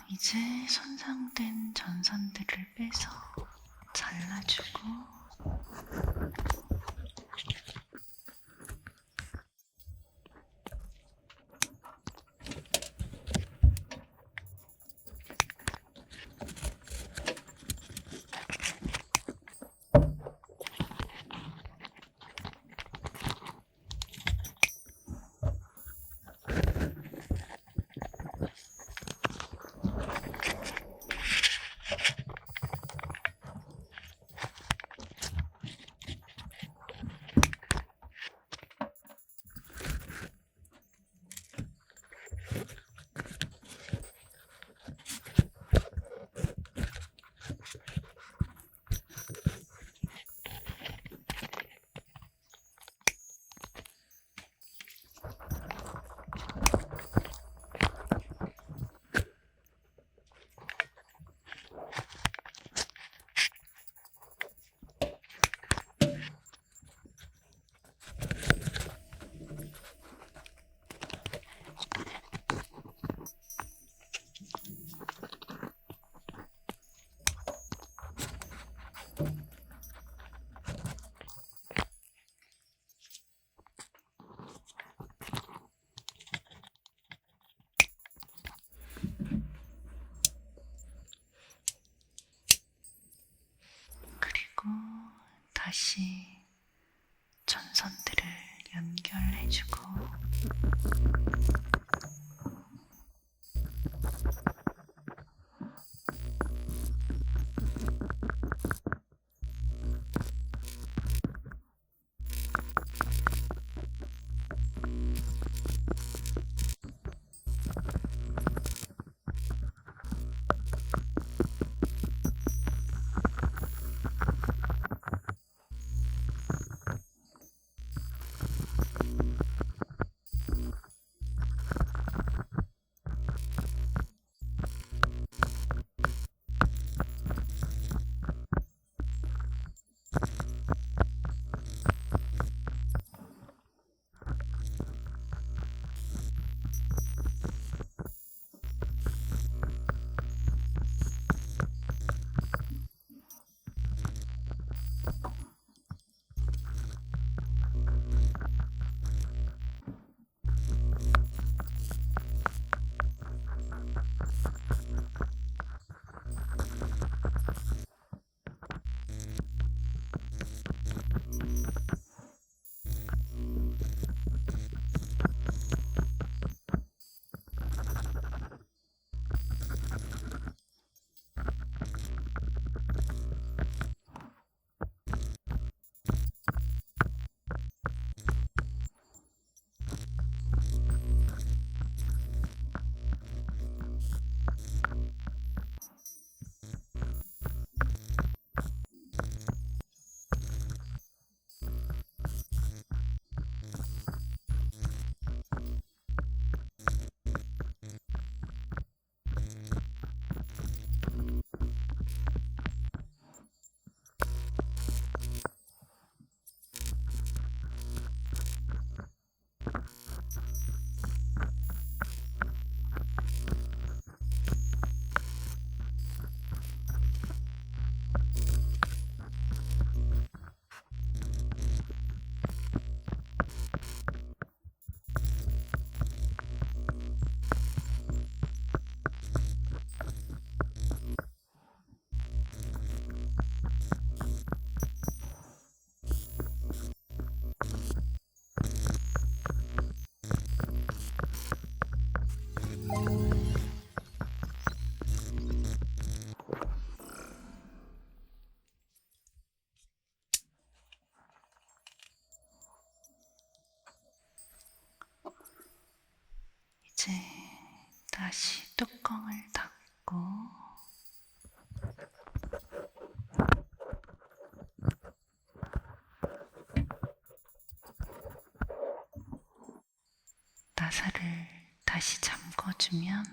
이제 손상된 전선들을 빼서 잘라주고 해주고 이제 다시 뚜껑을 닫고 나사를 다시 잠궈주면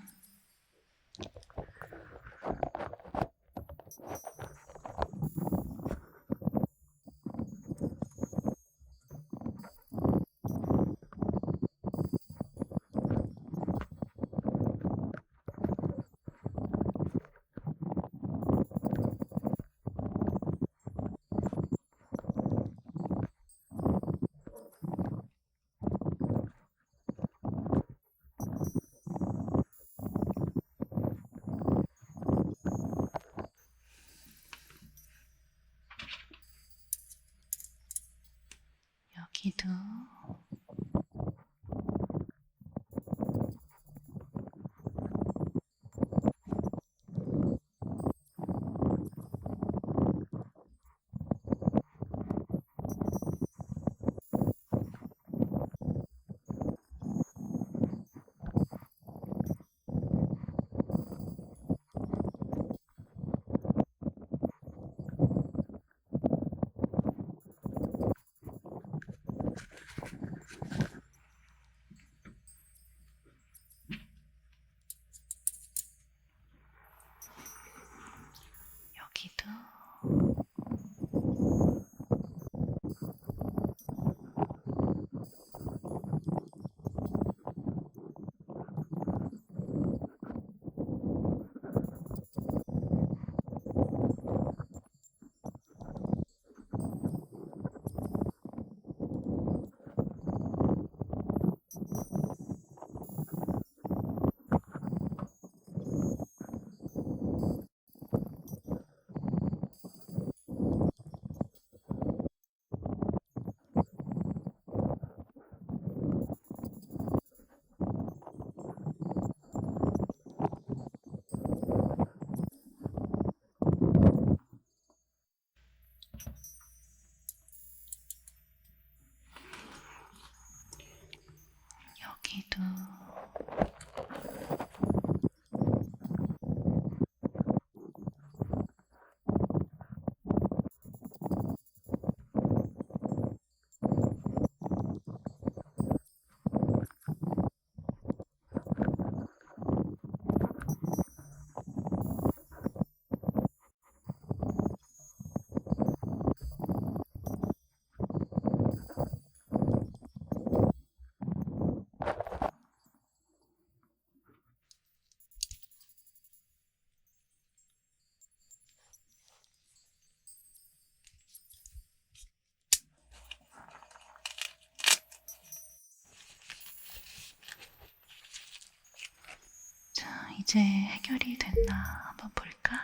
이제 해결이 됐나 한번 볼까?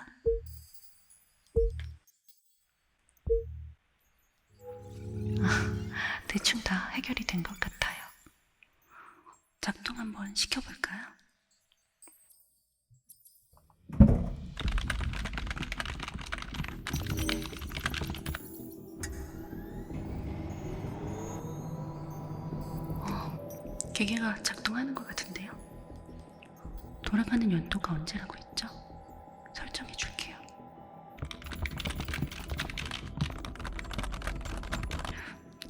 대충 다 해결이 된 것 같아요. 작동 한번 시켜볼까요? 기계가 작동하는 것 같은데요. 돌아가는 연도가 언제라고 했죠? 설정해 줄게요.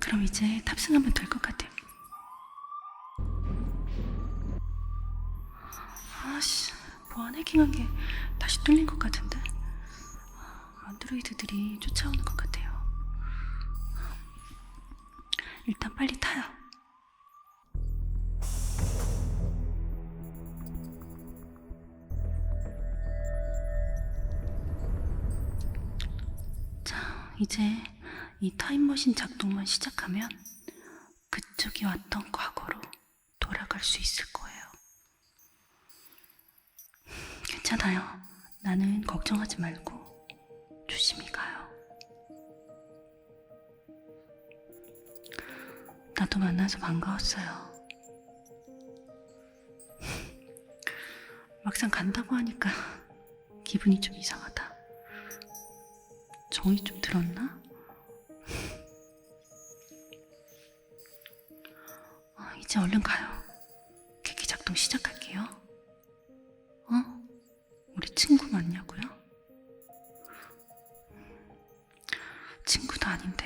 그럼 이제 탑승하면 될 것 같아요. 아씨, 보안 해킹한 게 다시 뚫린 것 같은데? 안드로이드들이 쫓아오는 것 같아요. 일단 빨리 타요. 자, 이제 이 타임머신 작동만 시작하면 그쪽이 왔던 과거로 돌아갈 수 있을 거예요. 괜찮아요. 나는 걱정하지 말고 조심히 가요. 나도 만나서 반가웠어요. 막상 간다고 하니까 기분이 좀 이상하다. 정이 좀 들었나? 이제 얼른 가요. 계기 작동 시작할게요. 우리 친구 맞냐고요? 친구도 아닌데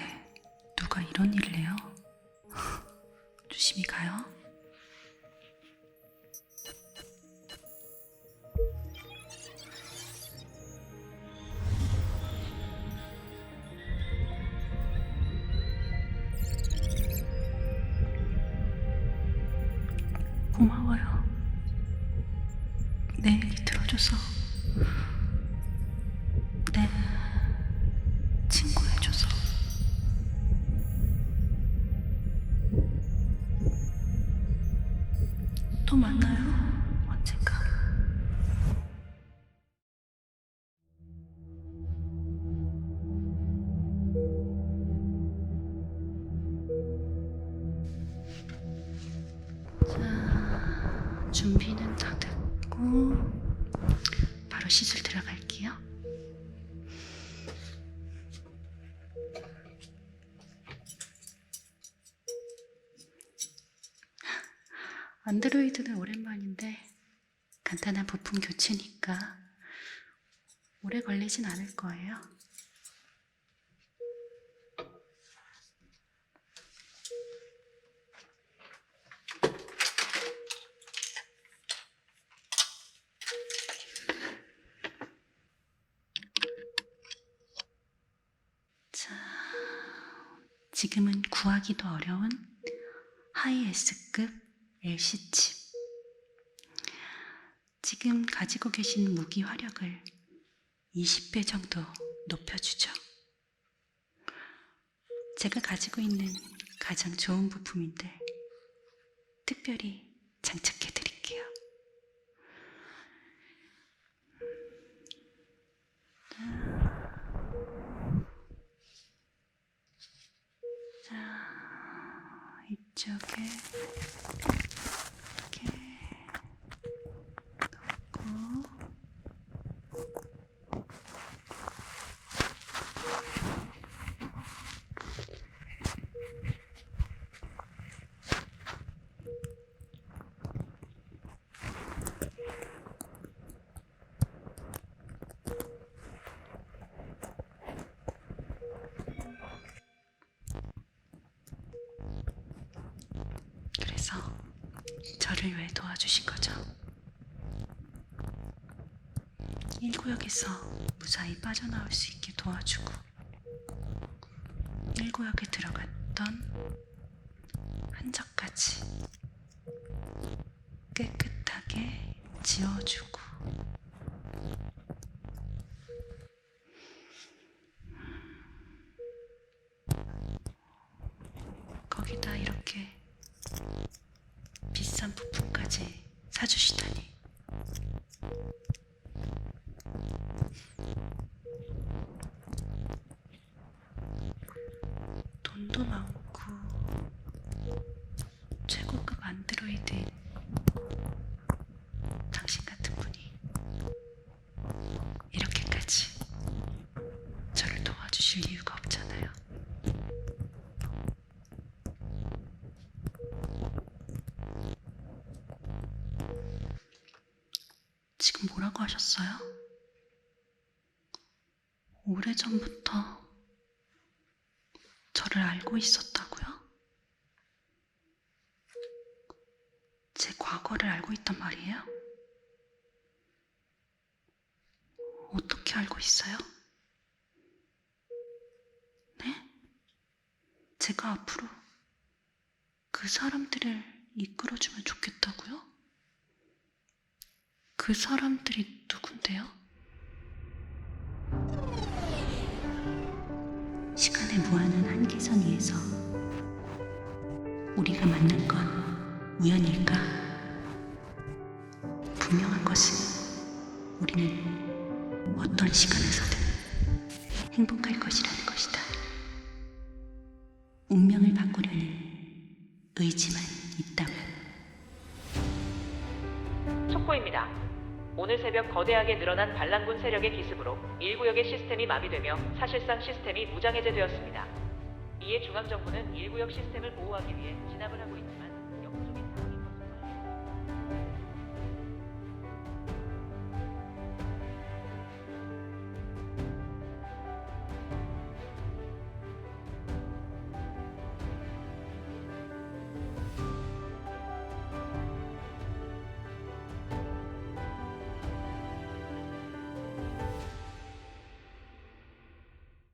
누가 이런 일을 해요? 조심히 가요. 고마워요. 내 얘기 들어줘서, 내 친구 해줘서. 또 만나요, 언젠가. 자, 준비는 다 됐고 바로 시술 들어갈게요. 안드로이드는 오랜만인데 간단한 부품 교체니까 오래 걸리진 않을 거예요. 자, 지금은 구하기도 어려운 하이 S급 LC칩. 지금 가지고 계신 무기 화력을 20배 정도 높여주죠. 제가 가지고 있는 가장 좋은 부품인데 특별히 장착해 드릴게요. 자, 이쪽에 이렇게 넣고 그래서 저를 왜 도와주신 거죠? 1구역에서 무사히 빠져나올 수 있게 도와주고 1구역에 들어갔던 흔적까지 깨끗하게 지워주고 거기다 이렇게 비싼 부품까지 사주시다니 하셨어요? 오래전부터 저를 알고 있었다고요? 제 과거를 알고 있단 말이에요? 어떻게 알고 있어요? 네? 제가 앞으로 그 사람들을 이끌어주면 좋겠다고요? 그 사람들이 누군데요? 시간의 무한한 한계선 위에서 우리가 만난 건 우연일까? 분명한 것은 우리는 어떤 시간에서든 행복할 것이라는 것이다. 운명을 바꾸려는 의지만 있다면. 속보입니다. 오늘 새벽 거대하게 늘어난 반란군 세력의 기습으로 1구역의 시스템이 마비되며 사실상 시스템이 무장해제되었습니다. 이에 중앙정부는 1구역 시스템을 보호하기 위해 진압을 하고 있지만 역부족인 상황입니다.